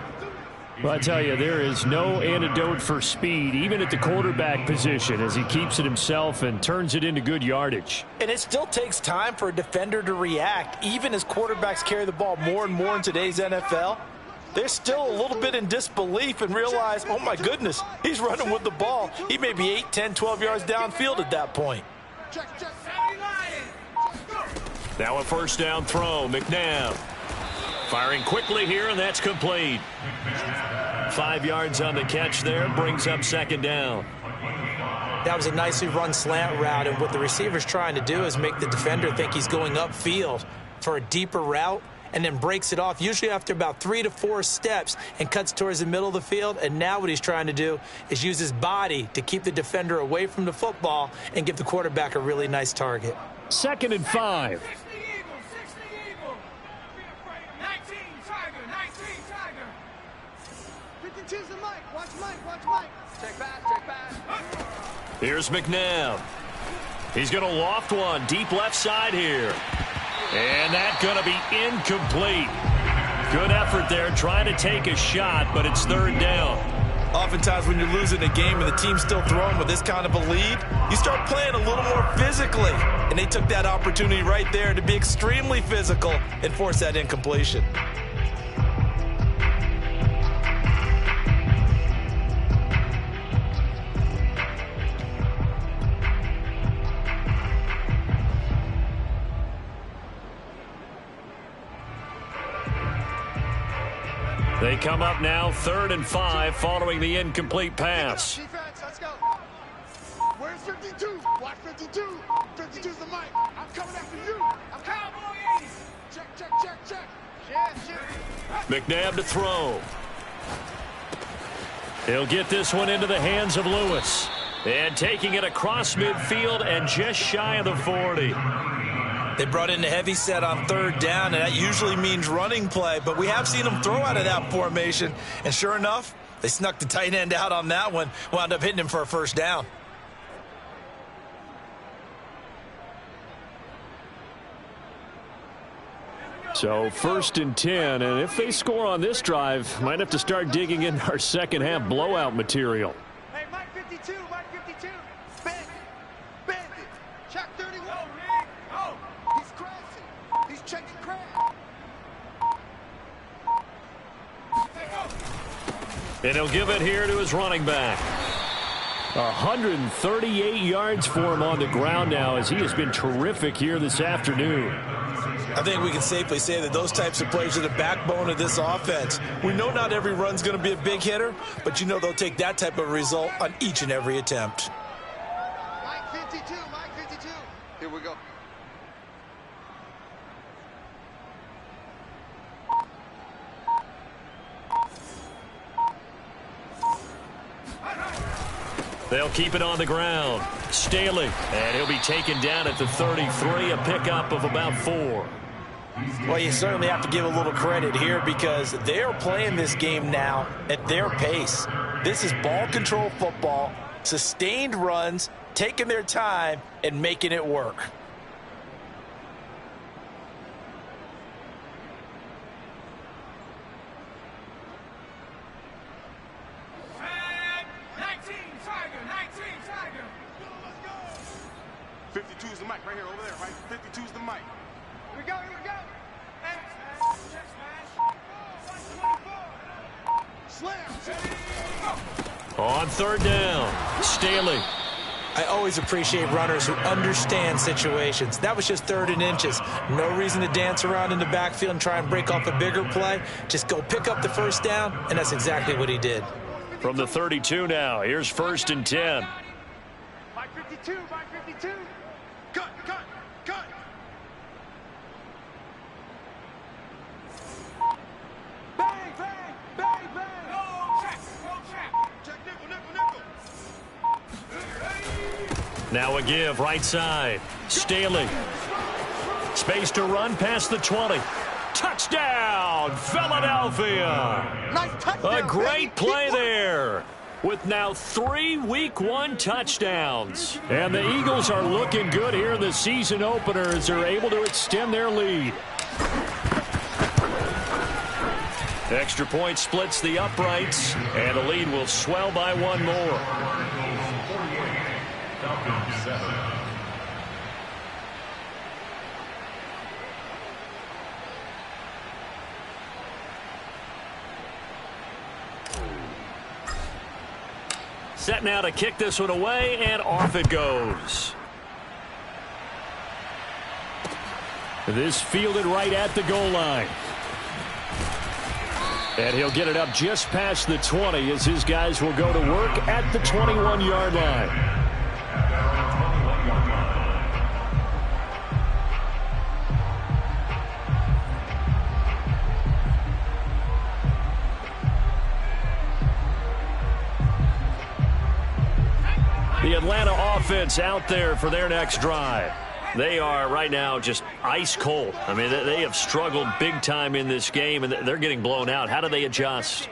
Well, I tell you, there is no antidote for speed, even at the quarterback position, as he keeps it himself and turns it into good yardage. And it still takes time for a defender to react, even as quarterbacks carry the ball more and more in today's NFL. They're still a little bit in disbelief and realize, oh, my goodness, he's running with the ball. He may be 8, 10, 12 yards downfield at that point. Now a first down throw, McNabb. Firing quickly here, and that's complete. 5 yards on the catch there, brings up second down. That was a nicely run slant route, and what the receiver's trying to do is make the defender think he's going upfield for a deeper route, and then breaks it off, usually after about 3 to 4 steps, and cuts towards the middle of the field. And now what he's trying to do is use his body to keep the defender away from the football and give the quarterback a really nice target. 2nd and 5. 52's the Mike. Watch Mike. Watch Mike. Check back. Here's McNabb. He's going to loft one deep left side here. And that's going to be incomplete. Good effort there trying to take a shot, but it's 3rd down. Oftentimes when you're losing a game and the team's still throwing with this kind of a lead, you start playing a little more physically. And they took that opportunity right there to be extremely physical and force that incompletion. They come up now 3rd and 5 following the incomplete pass. Defense, let's go. Where's 52? Watch 52. 52's the Mike. I'm coming after you. I'm Cowboys. Check. Shit. McNabb to throw. He'll get this one into the hands of Lewis. And taking it across midfield and just shy of the 40. They brought in the heavy set on 3rd down, and that usually means running play. But we have seen them throw out of that formation. And sure enough, they snuck the tight end out on that one. Wound up hitting him for a first down. So 1st and 10, and if they score on this drive, might have to start digging in our second half blowout material. Hey, Mike 52. Bend it. Check 31. Oh, he's crashing. He's checking crash. And he'll give it here to his running back. 138 yards for him on the ground now as he has been terrific here this afternoon. I think we can safely say that those types of plays are the backbone of this offense. We know not every run's going to be a big hitter, but you know they'll take that type of result on each and every attempt. Mike 52. Here we go. They'll keep it on the ground. Staley, and he'll be taken down at the 33, a pickup of about 4. Well, you certainly have to give a little credit here because they're playing this game now at their pace. This is ball control football, sustained runs, taking their time, and making it work. Tiger. 52's the Mike right here, over there, right? 52's the Mike. we go. On third down, Staley. I always appreciate runners who understand situations. That was just 3rd and inches. No reason to dance around in the backfield and try and break off a bigger play. Just go pick up the first down, and that's exactly what he did. From the 32 now, here's 1st and 10. By 52. Cut. Bang. Go check. Check nickel. Now a give, right side. Staley. Space to run past the 20. Touchdown, Philadelphia. Nice touchdown. A great play there. With now 3 Week 1 touchdowns. And the Eagles are looking good here in the season opener as they're able to extend their lead. Extra point splits the uprights, and the lead will swell by 1 more. Falcons 7. Set now to kick this one away, and off it goes. This fielded right at the goal line. And he'll get it up just past the 20 as his guys will go to work at the 21-yard line. The Atlanta offense out there for their next drive. They are right now just ice cold. I mean, they have struggled big time in this game, and they're getting blown out. How do they adjust?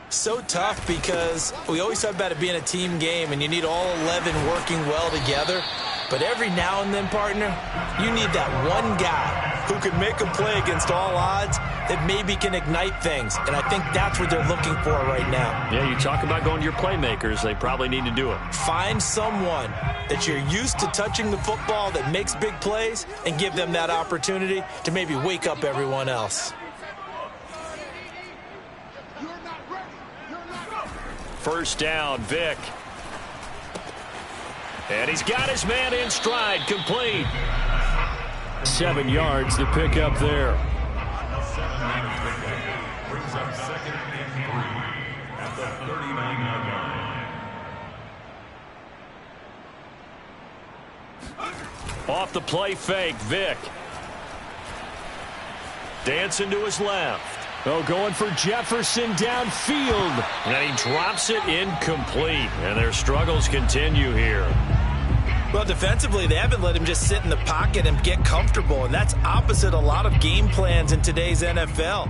So tough because we always talk about it being a team game, and you need all 11 working well together. But every now and then, partner, you need that one guy who can make a play against all odds that maybe can ignite things. And I think that's what they're looking for right now. Yeah, you talk about going to your playmakers. They probably need to do it. Find someone that you're used to touching the football that makes big plays and give them that opportunity to maybe wake up everyone else. First down, Vic. And he's got his man in stride, complete. 7 yards to pick up there. Brings up 2nd and 3 at the 39-yard line. Off the play fake, Vic. Dancing to his left. Oh, going for Jefferson downfield. And he drops it incomplete. And their struggles continue here. Well, defensively, they haven't let him just sit in the pocket and get comfortable, and that's opposite a lot of game plans in today's NFL.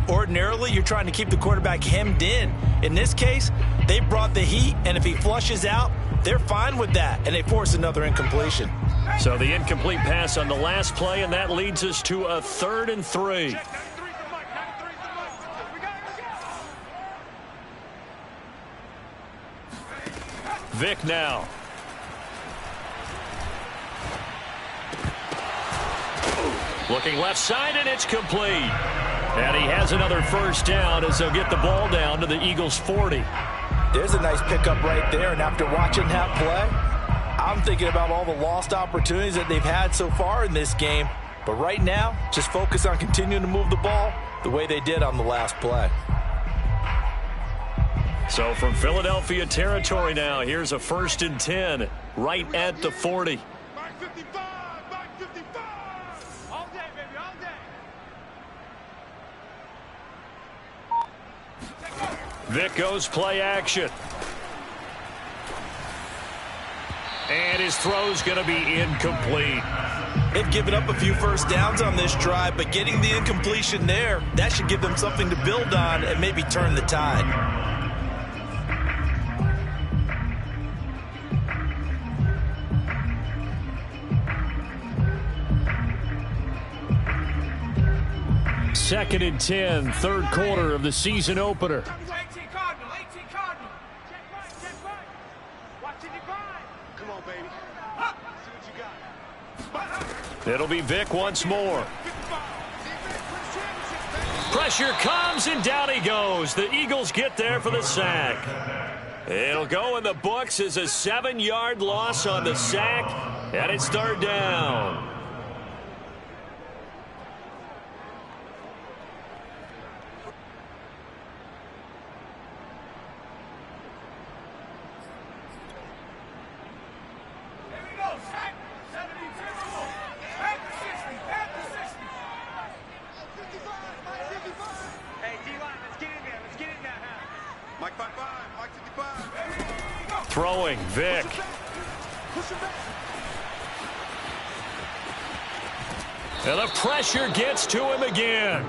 Ordinarily, you're trying to keep the quarterback hemmed in. In this case, they brought the heat, and if he flushes out, they're fine with that, and they force another incompletion. So the incomplete pass on the last play, and that leads us to a 3rd and 3. Vic now. Looking left side, and it's complete. And he has another first down as they'll get the ball down to the Eagles' 40. There's a nice pickup right there, and after watching that play, I'm thinking about all the lost opportunities that they've had so far in this game. But right now, just focus on continuing to move the ball the way they did on the last play. So from Philadelphia territory now, here's a 1st and 10 right at the 40. Back 55. All day, baby, all day. Vic goes play action. And his throw's going to be incomplete. They've given up a few first downs on this drive, but getting the incompletion there, that should give them something to build on and maybe turn the tide. Second and 10, 3rd quarter of the season opener. 18 Cardinal. Check right. Watch it divide. Come on, baby. See what you got. It'll be Vic once more. Pressure comes, and down he goes. The Eagles get there for the sack. It'll go in the books as a 7-yard loss on the sack, and it's third down. Throwing, Vic. And the pressure gets to him again.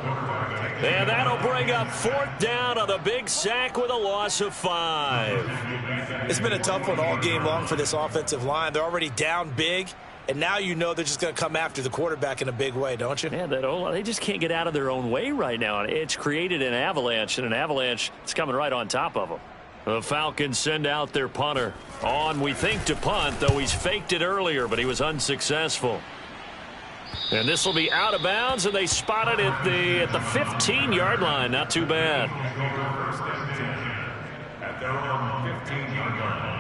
And that'll bring up fourth down on the big sack with a loss of 5. It's been a tough one all game long for this offensive line. They're already down big, and now you know they're just going to come after the quarterback in a big way, don't you? Man, they just can't get out of their own way right now. It's created an avalanche, and an avalanche is coming right on top of them. The Falcons send out their punter on, we think, to punt, though he's faked it earlier, but he was unsuccessful. And this will be out of bounds, and they spot it at the 15-yard line. Not too bad. At their own 15-yard line.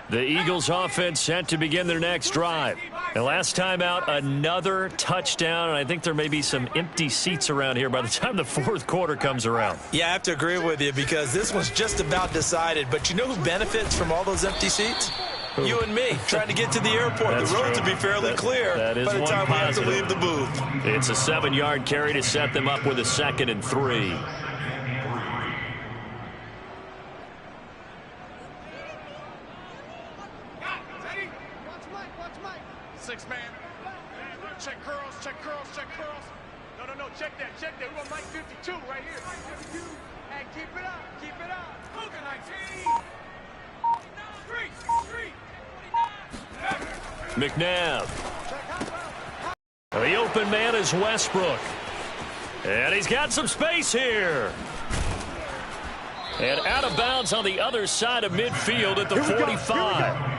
The Eagles offense set to begin their next drive. And last time out, another touchdown, and I think there may be some empty seats around here by the time the fourth quarter comes around. Yeah, I have to agree with you because this one's just about decided. But you know who benefits from all those empty seats? Who? You and me, trying to get to the airport. The roads will be fairly clear by the time we have to leave the booth. It's a 7-yard carry to set them up with a 2nd and 3. Check that. We want Mike 52 right here. 52. Hey, keep it up. Look at 19. McNabb. The open man is Westbrook. And he's got some space here. And out of bounds on the other side of midfield at the 45.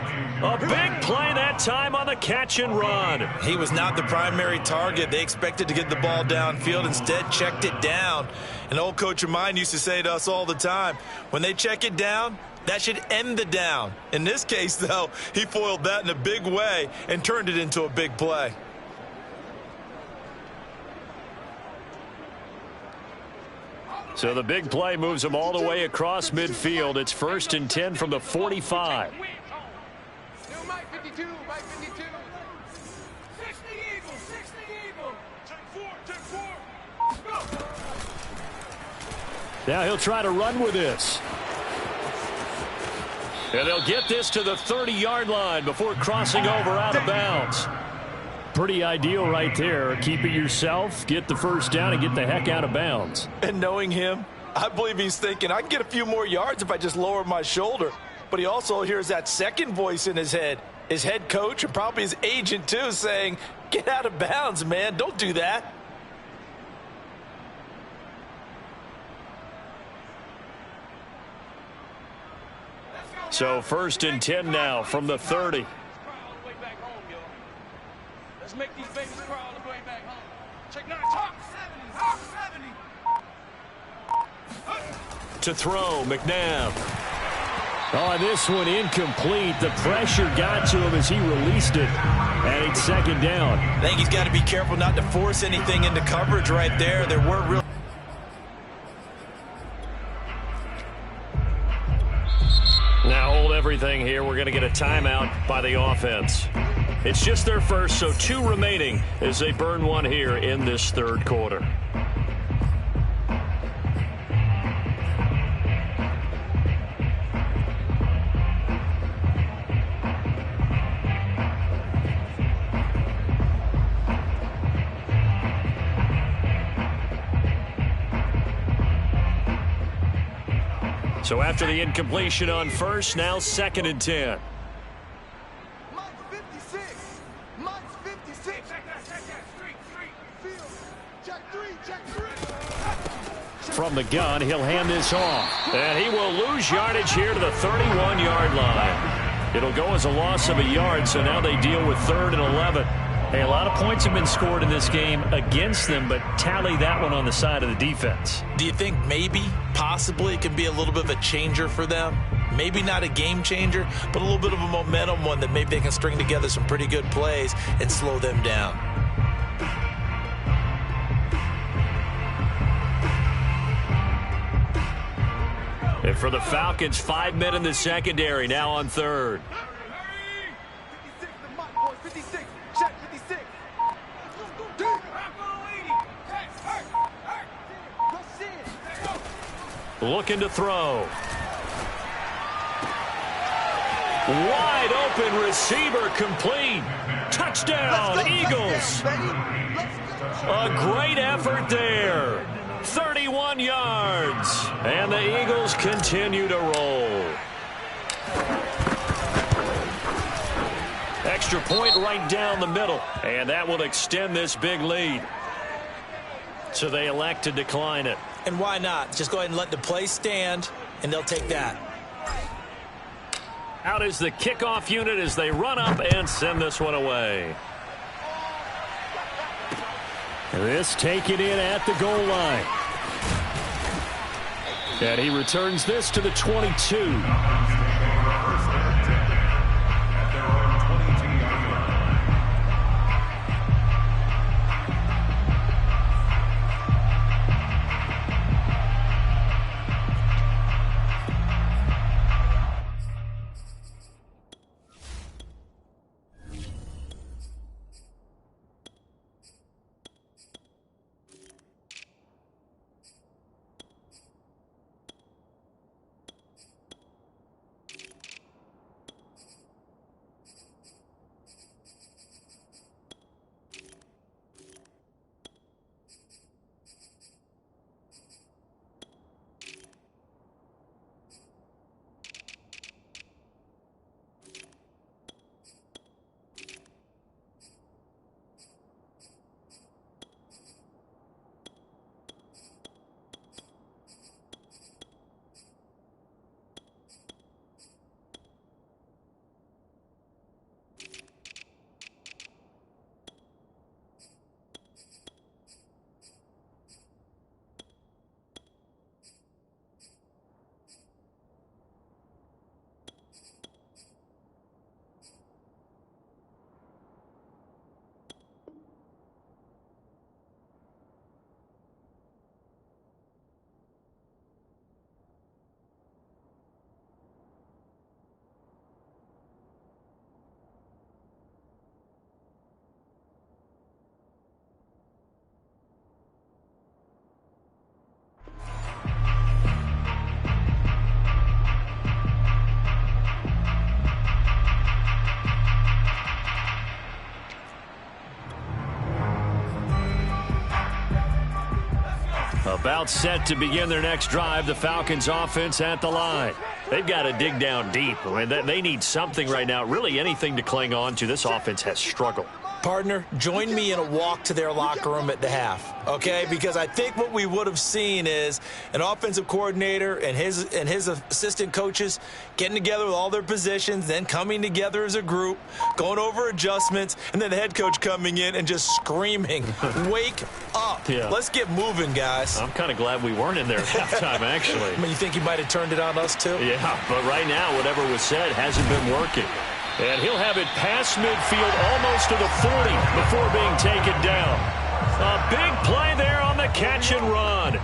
A big play that time on the catch and run. He was not the primary target. They expected to get the ball downfield. Instead, checked it down. An old coach of mine used to say to us all the time, when they check it down, that should end the down. In this case, though, he foiled that in a big way and turned it into a big play. So the big play moves him all the way across midfield. It's 1st and 10 from the 45. Mike 52. 60 Eagle. Check 4. Now he'll try to run with this. And they'll get this to the 30-yard line before crossing over out of bounds. Pretty ideal right there. Keep it yourself, get the first down, and get the heck out of bounds. And knowing him, I believe he's thinking, I can get a few more yards if I just lower my shoulder. But he also hears that second voice in his head, his head coach and probably his agent too, saying, get out of bounds, man. Don't do that. So 1st and 10 now from the 30. Let's make these babies crawl all the way back home. Check 9. Hawk 70. To throw, McNabb. Oh, this one incomplete. The pressure got to him as he released it. And it's 2nd down. I think he's got to be careful not to force anything into coverage right there. There were real. Now hold everything here. We're going to get a timeout by the offense. It's just their first, so 2 remaining as they burn one here in this 3rd quarter. So after the incompletion on first, now 2nd and 10. Mike's 56. Mike's 56. Check that. Street. Field. Check 3. from the gun. He'll hand this off. And he will lose yardage here to the 31-yard line. It'll go as a loss of a yard, so now they deal with 3rd and 11. Hey, a lot of points have been scored in this game against them, but tally that one on the side of the defense. Do you think maybe, possibly, it can be a little bit of a changer for them? Maybe not a game changer, but a little bit of a momentum one that maybe they can string together some pretty good plays and slow them down. And for the Falcons, 5 men in the secondary, now on 3rd. 56 the mark, boys. 56. Check 56. Looking to throw. Wide open receiver complete. Touchdown, Eagles. A great effort there. 31 yards. And the Eagles continue to roll. Extra point right down the middle. And that will extend this big lead. So they elect to decline it. And why not? Just go ahead and let the play stand, and they'll take that. Out is the kickoff unit as they run up and send this one away. This taken in at the goal line. And he returns this to the 22. About set to begin their next drive, the Falcons offense at the line. They've got to dig down deep. I mean, they need something right now, really anything to cling on to. This offense has struggled. Partner, join me in a walk to their locker room at the half, okay? Because I think what we would have seen is an offensive coordinator and his assistant coaches getting together with all their positions, then coming together as a group, going over adjustments, and then the head coach coming in and just screaming, wake up. Yeah. Let's get moving, guys. I'm kind of glad we weren't in there at halftime, actually. I mean, you think he might have turned it on us, too? Yeah, but right now, whatever was said hasn't been working. And he'll have it past midfield almost to the 40 before being taken down. A big play there on the catch and run.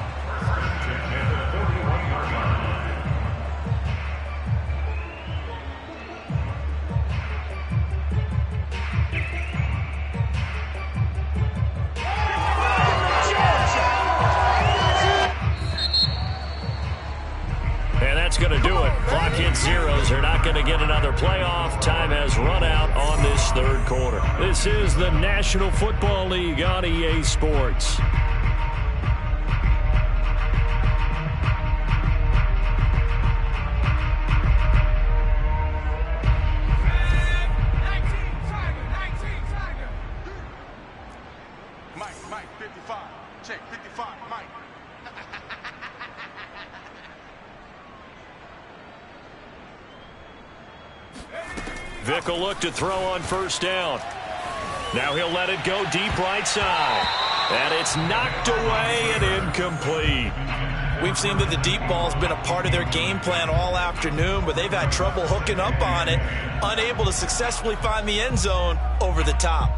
And that's going to do it. Clock hits zeros. They're not going to get another playoff. Time has run out on this third quarter. This is the National Football League on EA Sports. Mike, 55. Check 55, Mike. Vic will look to throw on first down. Now he'll let it go deep right side. And it's knocked away and incomplete. We've seen that the deep ball's been a part of their game plan all afternoon, but they've had trouble hooking up on it, unable to successfully find the end zone over the top.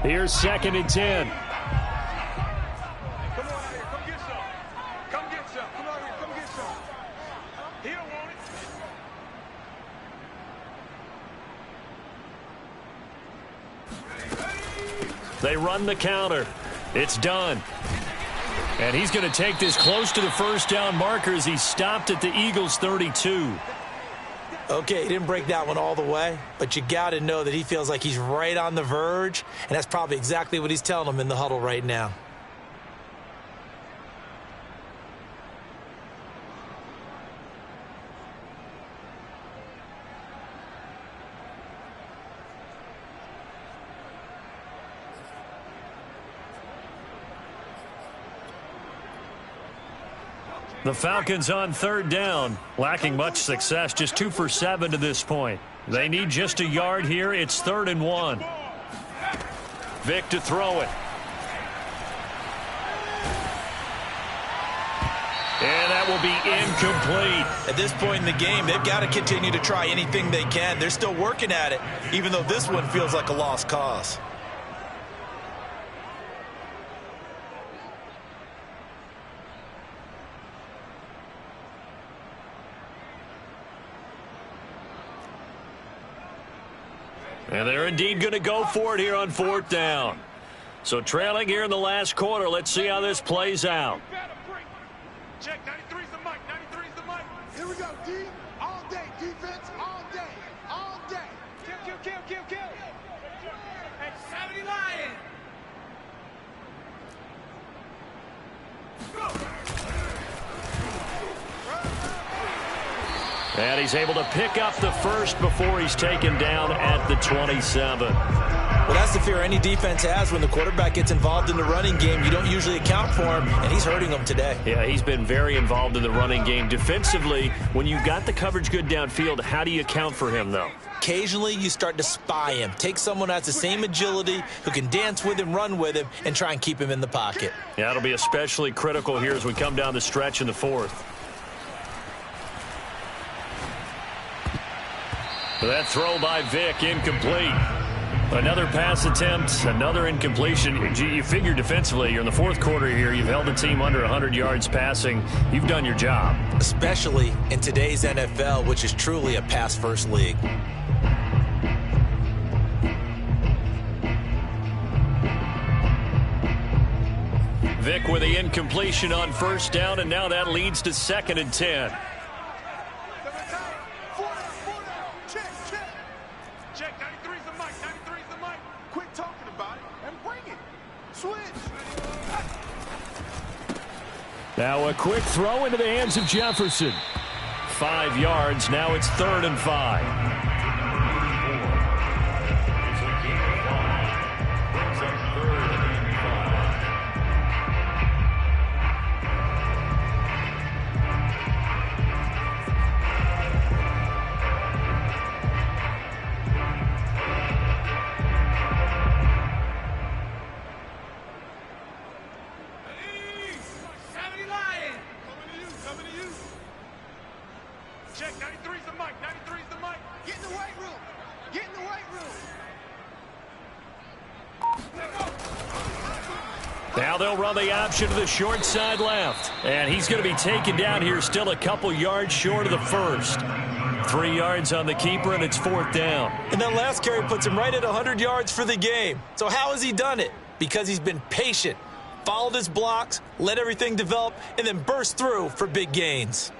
Here's 2nd and 10. Come on out here. Come get some. Come get some. Come out here. Come get some. He don't want it. They run the counter. It's done. And he's going to take this close to the first down marker as he stopped at the Eagles' 32. Okay, he didn't break that one all the way, but you got to know that he feels like he's right on the verge, and that's probably exactly what he's telling them in the huddle right now. The Falcons on 3rd down, lacking much success, just 2 for 7 to this point. They need just a yard here. It's 3rd and 1. Vic to throw it. And that will be incomplete. At this point in the game, they've got to continue to try anything they can. They're still working at it, even though this one feels like a lost cause. And they're indeed going to go for it here on 4th down. So trailing here in the last quarter. Let's see how this plays out. Check, 93's the mic. 93's the mic. Here we go, D. All day. Defense all day. All day. Kill, kill, kill, kill, kill. Hey, 70 Lion. Go. And he's able to pick up the first before he's taken down at the 27. Well, that's the fear any defense has when the quarterback gets involved in the running game. You don't usually account for him, and he's hurting them today. Yeah, he's been very involved in the running game. Defensively, when you've got the coverage good downfield, how do you account for him, though? Occasionally, you start to spy him. Take someone who has the same agility, who can dance with him, run with him, and try and keep him in the pocket. Yeah, it'll be especially critical here as we come down the stretch in the 4th. That throw by Vic, incomplete. Another pass attempt, another incompletion. You figure defensively, you're in the 4th quarter here. You've held the team under 100 yards passing. You've done your job. Especially in today's NFL, which is truly a pass-first league. Vic with the incompletion on first down, and now that leads to 2nd and 10. Now a quick throw into the hands of Jefferson. 5 yards. Now it's 3rd and 5. Now they'll run the option to the short side left. And he's going to be taken down here still a couple yards short of the first. 3 yards on the keeper, and it's 4th down. And that last carry puts him right at 100 yards for the game. So how has he done it? Because he's been patient, followed his blocks, let everything develop, and then burst through for big gains.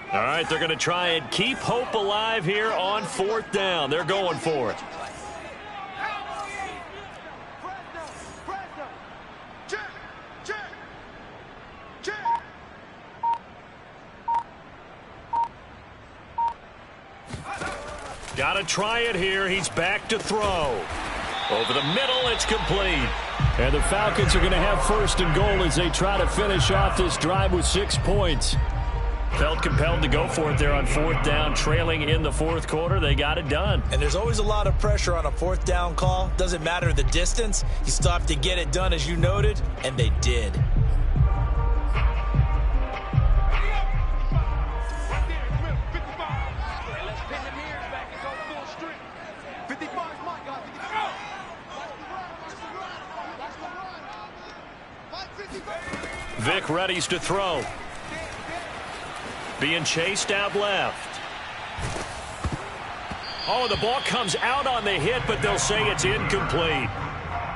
All right, they're going to try and keep hope alive here on 4th down. They're going for it. Got to try it here. He's back to throw. Over the middle, it's complete. And the Falcons are going to have first and goal as they try to finish off this drive with 6 points. Felt compelled to go for it there on fourth down, trailing in the fourth quarter. They got it done. And there's always a lot of pressure on a fourth down call. Doesn't matter the distance. You still have to get it done, as you noted, and they did. Vic readies to throw. Being chased out left. Oh, the ball comes out on the hit, but they'll say it's incomplete.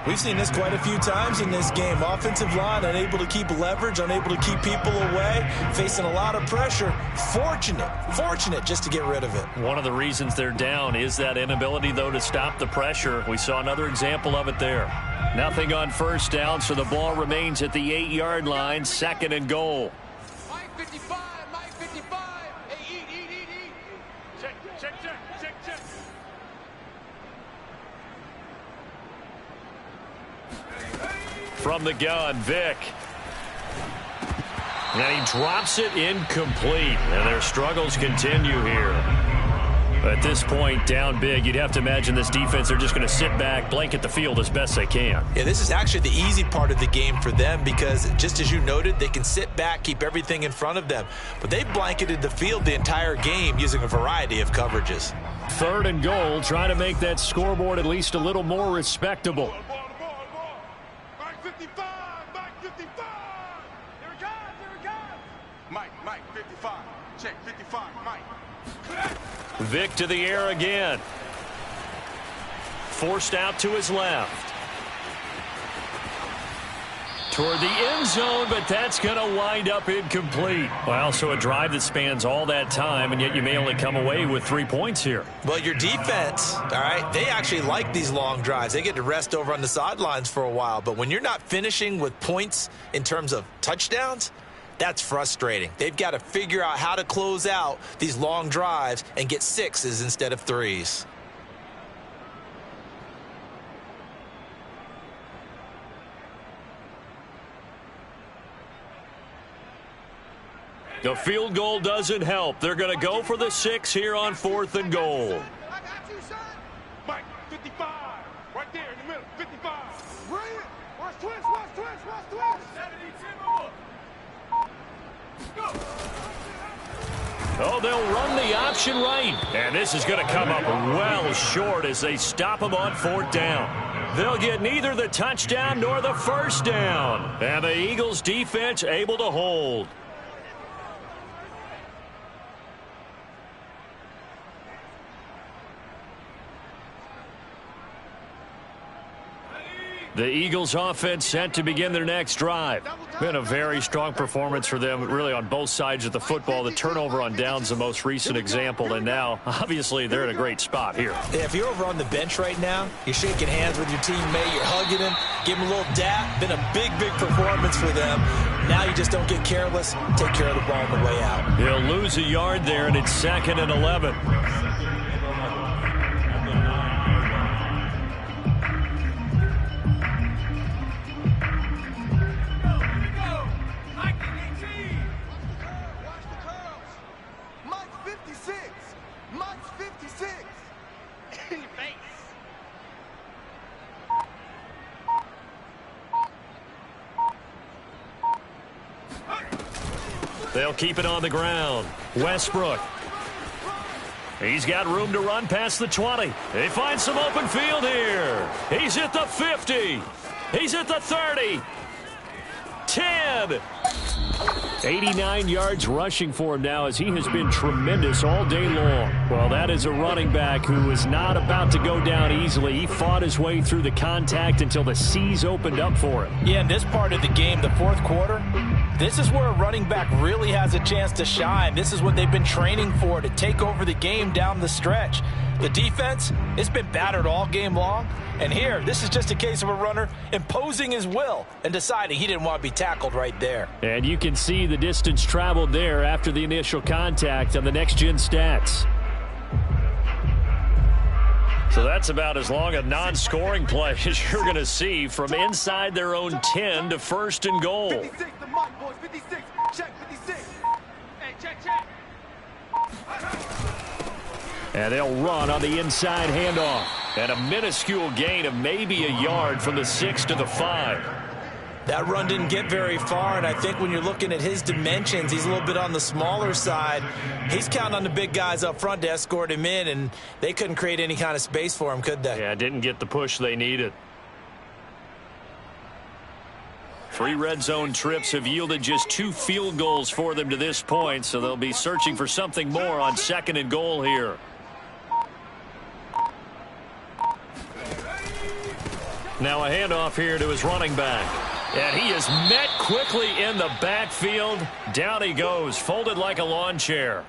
We've seen this quite a few times in this game. Offensive line unable to keep leverage, unable to keep people away, facing a lot of pressure. Fortunate just to get rid of it. One of the reasons they're down is that inability, though, to stop the pressure. We saw another example of it there. Nothing on first down, so the ball remains at the 8-yard line, second and goal. Mike 55, Mike 55. Hey, eat. Check. From the gun, Vic. And he drops it incomplete. And their struggles continue here. At this point, down big, you'd have to imagine this defense, they're just going to sit back, blanket the field as best they can. Yeah, this is actually the easy part of the game for them because, just as you noted, they can sit back, keep everything in front of them. But they've blanketed the field the entire game using a variety of coverages. Third and goal, trying to make that scoreboard at least a little more respectable. Mike 55, Mike 55. Here it comes. Mike 55. Check 55, Mike. Vic to the air again. Forced out to his left. Toward the end zone, but that's going to wind up incomplete. Well, so a drive that spans all that time, and yet you may only come away with 3 points here. Well, your defense, all right, they actually like these long drives. They get to rest over on the sidelines for a while. But when you're not finishing with points in terms of touchdowns, that's frustrating. They've got to figure out how to close out these long drives and get 6s instead of 3s. The field goal doesn't help. They're going to go for the 6 here on fourth and goal. I got you, son. Mike 55. Right there in the middle. 55. Brilliant. Watch twist. Go. Oh, they'll run the option right. And this is going to come up well short as they stop him on fourth down. They'll get neither the touchdown nor the first down. And the Eagles defense able to hold. The Eagles offense set to begin their next drive. Been a very strong performance for them, really on both sides of the football. The turnover on downs the most recent example, and now, obviously, they're in a great spot here. Yeah, if you're over on the bench right now, you're shaking hands with your teammate, you're hugging him, give him a little dap. Been a big performance for them. Now you just don't get careless. Take care of the ball on the way out. He'll lose a yard there, and it's 2nd and 11. They'll keep it on the ground. Westbrook. He's got room to run past the 20. They find some open field here. He's at the 50. He's at the 30. 10. 89 yards rushing for him now as he has been tremendous all day long. Well, that is a running back who is not about to go down easily. He fought his way through the contact until the seas opened up for him. Yeah, in this part of the game, the fourth quarter, this is where a running back really has a chance to shine. This is what they've been training for, to take over the game down the stretch. The defense, it's been battered all game long. And here, this is just a case of a runner imposing his will and deciding he didn't want to be tackled right there. And you can see the distance traveled there after the initial contact on the next-gen stats. So that's about as long a non-scoring play as you're going to see from inside their own 10 to first and goal. 56, the mic, boys. 56. Check 56. Hey, check. And they'll run on the inside handoff. And a minuscule gain of maybe a yard from the 6 to the 5. That run didn't get very far, and I think when you're looking at his dimensions, he's a little bit on the smaller side. He's counting on the big guys up front to escort him in, and they couldn't create any kind of space for him, could they? Yeah, didn't get the push they needed. 3 red zone trips have yielded just 2 field goals for them to this point, so they'll be searching for something more on 2nd and goal here. Now a handoff here to his running back. And he is met quickly in the backfield. Down he goes, folded like a lawn chair.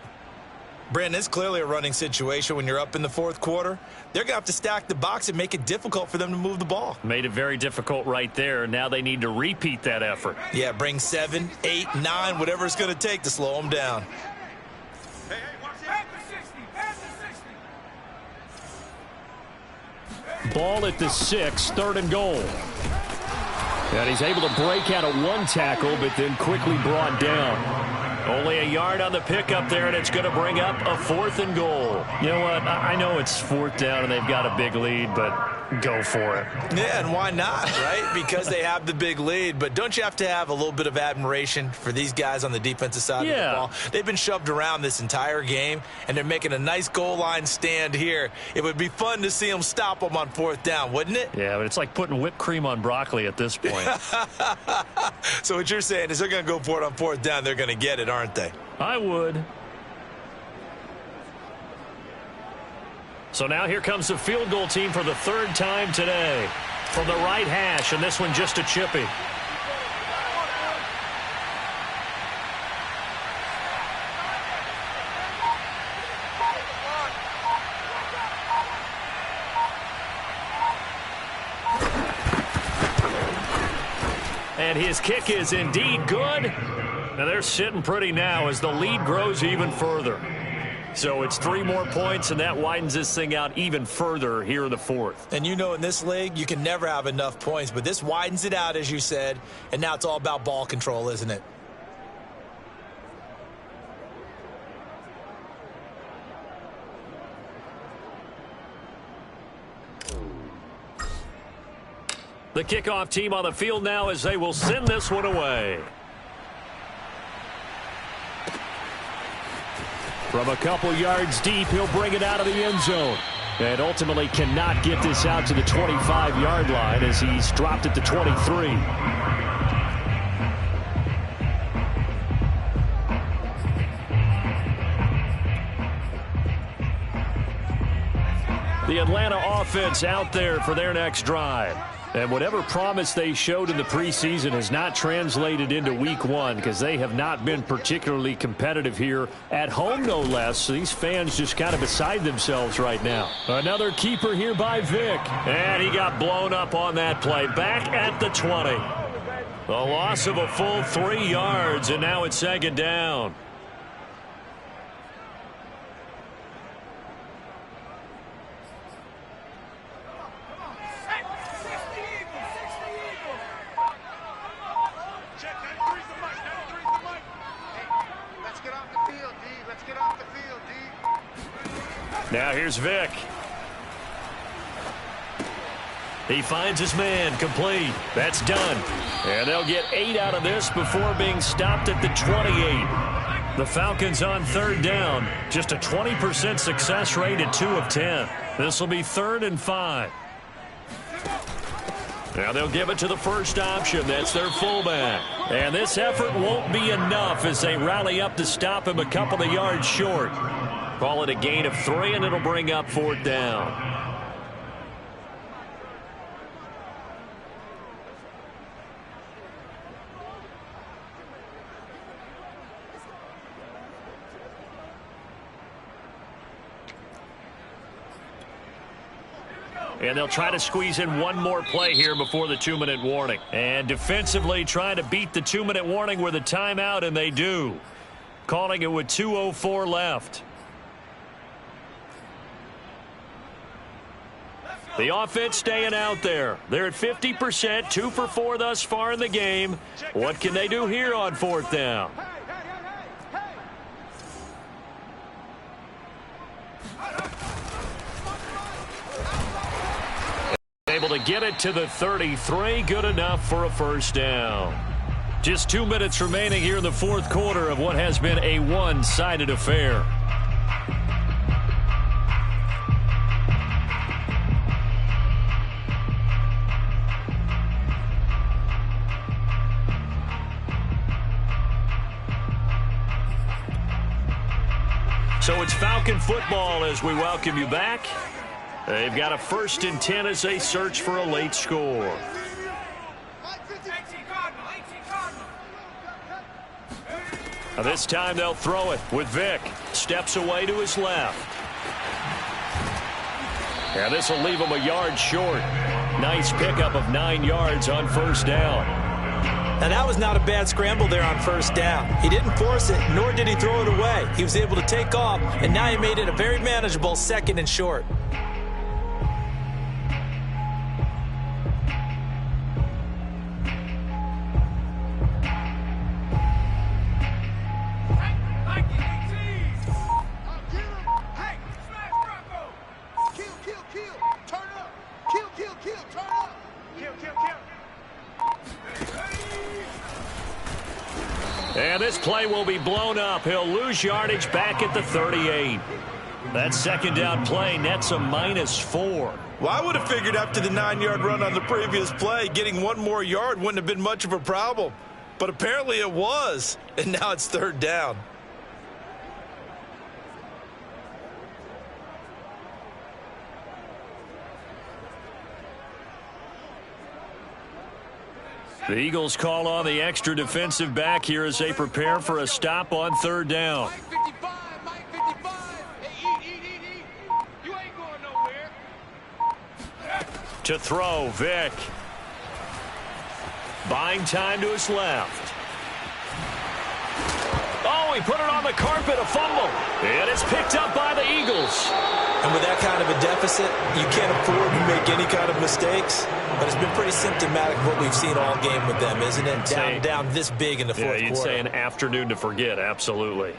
Brandon, it's clearly a running situation when you're up in the 4th quarter. They're going to have to stack the box and make it difficult for them to move the ball. Made it very difficult right there. Now they need to repeat that effort. Yeah, bring 7, 8, 9, whatever it's going to take to slow them down. Hey, watch it. Pass the 60. Ball at the 6, 3rd and goal. And he's able to break out of 1 tackle, but then quickly brought down. Only a yard on the pickup there, and it's going to bring up a 4th and goal. You know what? I know it's 4th down and they've got a big lead, but go for it. Yeah, and why not, right? Because they have the big lead. But don't you have to have a little bit of admiration for these guys on the defensive side of the ball? They've been shoved around this entire game, and they're making a nice goal line stand here. It would be fun to see them stop them on 4th down, wouldn't it? Yeah, but it's like putting whipped cream on broccoli at this point. So what you're saying is they're going to go for it on 4th down. They're going to get it, aren't they? I would. So now here comes the field goal team for the 3rd time today. From the right hash, and this one just a chippy. And his kick is indeed good. And they're sitting pretty now as the lead grows even further. So it's 3 more points, and that widens this thing out even further here in the 4th. And you know in this league, you can never have enough points, but this widens it out, as you said, and now it's all about ball control, isn't it? The kickoff team on the field now as they will send this one away. From a couple yards deep, he'll bring it out of the end zone. And ultimately cannot get this out to the 25-yard line as he's dropped it to 23. The Atlanta offense out there for their next drive. And whatever promise they showed in the preseason has not translated into week 1 because they have not been particularly competitive here at home, no less. So these fans just kind of beside themselves right now. Another keeper here by Vic. And he got blown up on that play. Back at the 20. A loss of a full 3 yards, and now it's 2nd down. Now here's Vic. He finds his man, complete. That's done. And they'll get 8 out of this before being stopped at the 28. The Falcons on 3rd down. Just a 20% success rate at 2 of 10. This will be 3rd and 5. Now they'll give it to the first option. That's their fullback. And this effort won't be enough as they rally up to stop him a couple of yards short. Call it a gain of 3, and it'll bring up 4th down. And they'll try to squeeze in one more play here before the 2-minute warning. And defensively trying to beat the 2-minute warning with a timeout, and they do. Calling it with 2:04 left. The offense staying out there. They're at 50%, 2 for 4 thus far in the game. What can they do here on 4th down? Able to get it to the 33, good enough for a first down. Just 2 minutes remaining here in the 4th quarter of what has been a one-sided affair. So it's Falcon football as we welcome you back. They've got a 1st and 10 as they search for a late score. Now this time they'll throw it with Vick. Steps away to his left. And this will leave him a yard short. Nice pickup of 9 yards on 1st down. Now, that was not a bad scramble there on 1st down. He didn't force it, nor did he throw it away. He was able to take off, and now he made it a very manageable 2nd and short. And this play will be blown up. He'll lose yardage back at the 38. That 2nd down play nets a -4. Well, I would have figured after the 9-yard run on the previous play, getting 1 more yard wouldn't have been much of a problem. But apparently it was, and now it's 3rd down. The Eagles call on the extra defensive back here as they prepare for a stop on 3rd down. Mike 55, Mike 55. Hey, eat. You ain't going nowhere. To throw, Vick. Buying time to his left. Oh, he put it on the carpet, a fumble. And it's picked up by the Eagles. And with that kind of a deficit, you can't afford to make any kind of mistakes. But it's been pretty symptomatic of what we've seen all game with them, isn't it? Down this big in the 4th quarter. Yeah, you'd say an afternoon to forget, absolutely.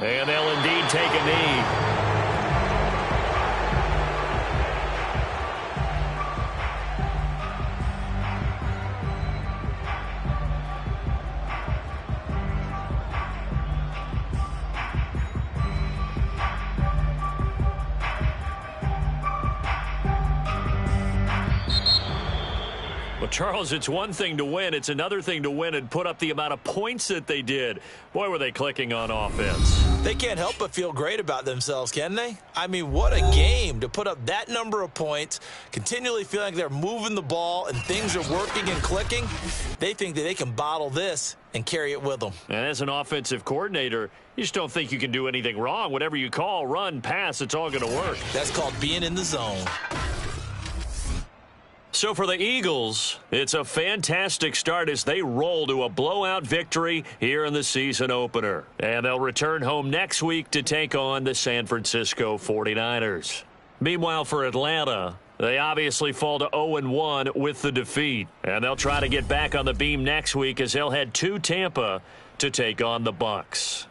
And they'll indeed take a knee. Well, Charles, it's one thing to win. It's another thing to win and put up the amount of points that they did. Boy, were they clicking on offense. They can't help but feel great about themselves, can they? I mean, what a game to put up that number of points, continually feeling like they're moving the ball and things are working and clicking. They think that they can bottle this and carry it with them. And as an offensive coordinator, you just don't think you can do anything wrong. Whatever you call, run, pass, it's all going to work. That's called being in the zone. So for the Eagles, it's a fantastic start as they roll to a blowout victory here in the season opener. And they'll return home next week to take on the San Francisco 49ers. Meanwhile, for Atlanta, they obviously fall to 0-1 with the defeat. And they'll try to get back on the beam next week as they'll head to Tampa to take on the Bucs.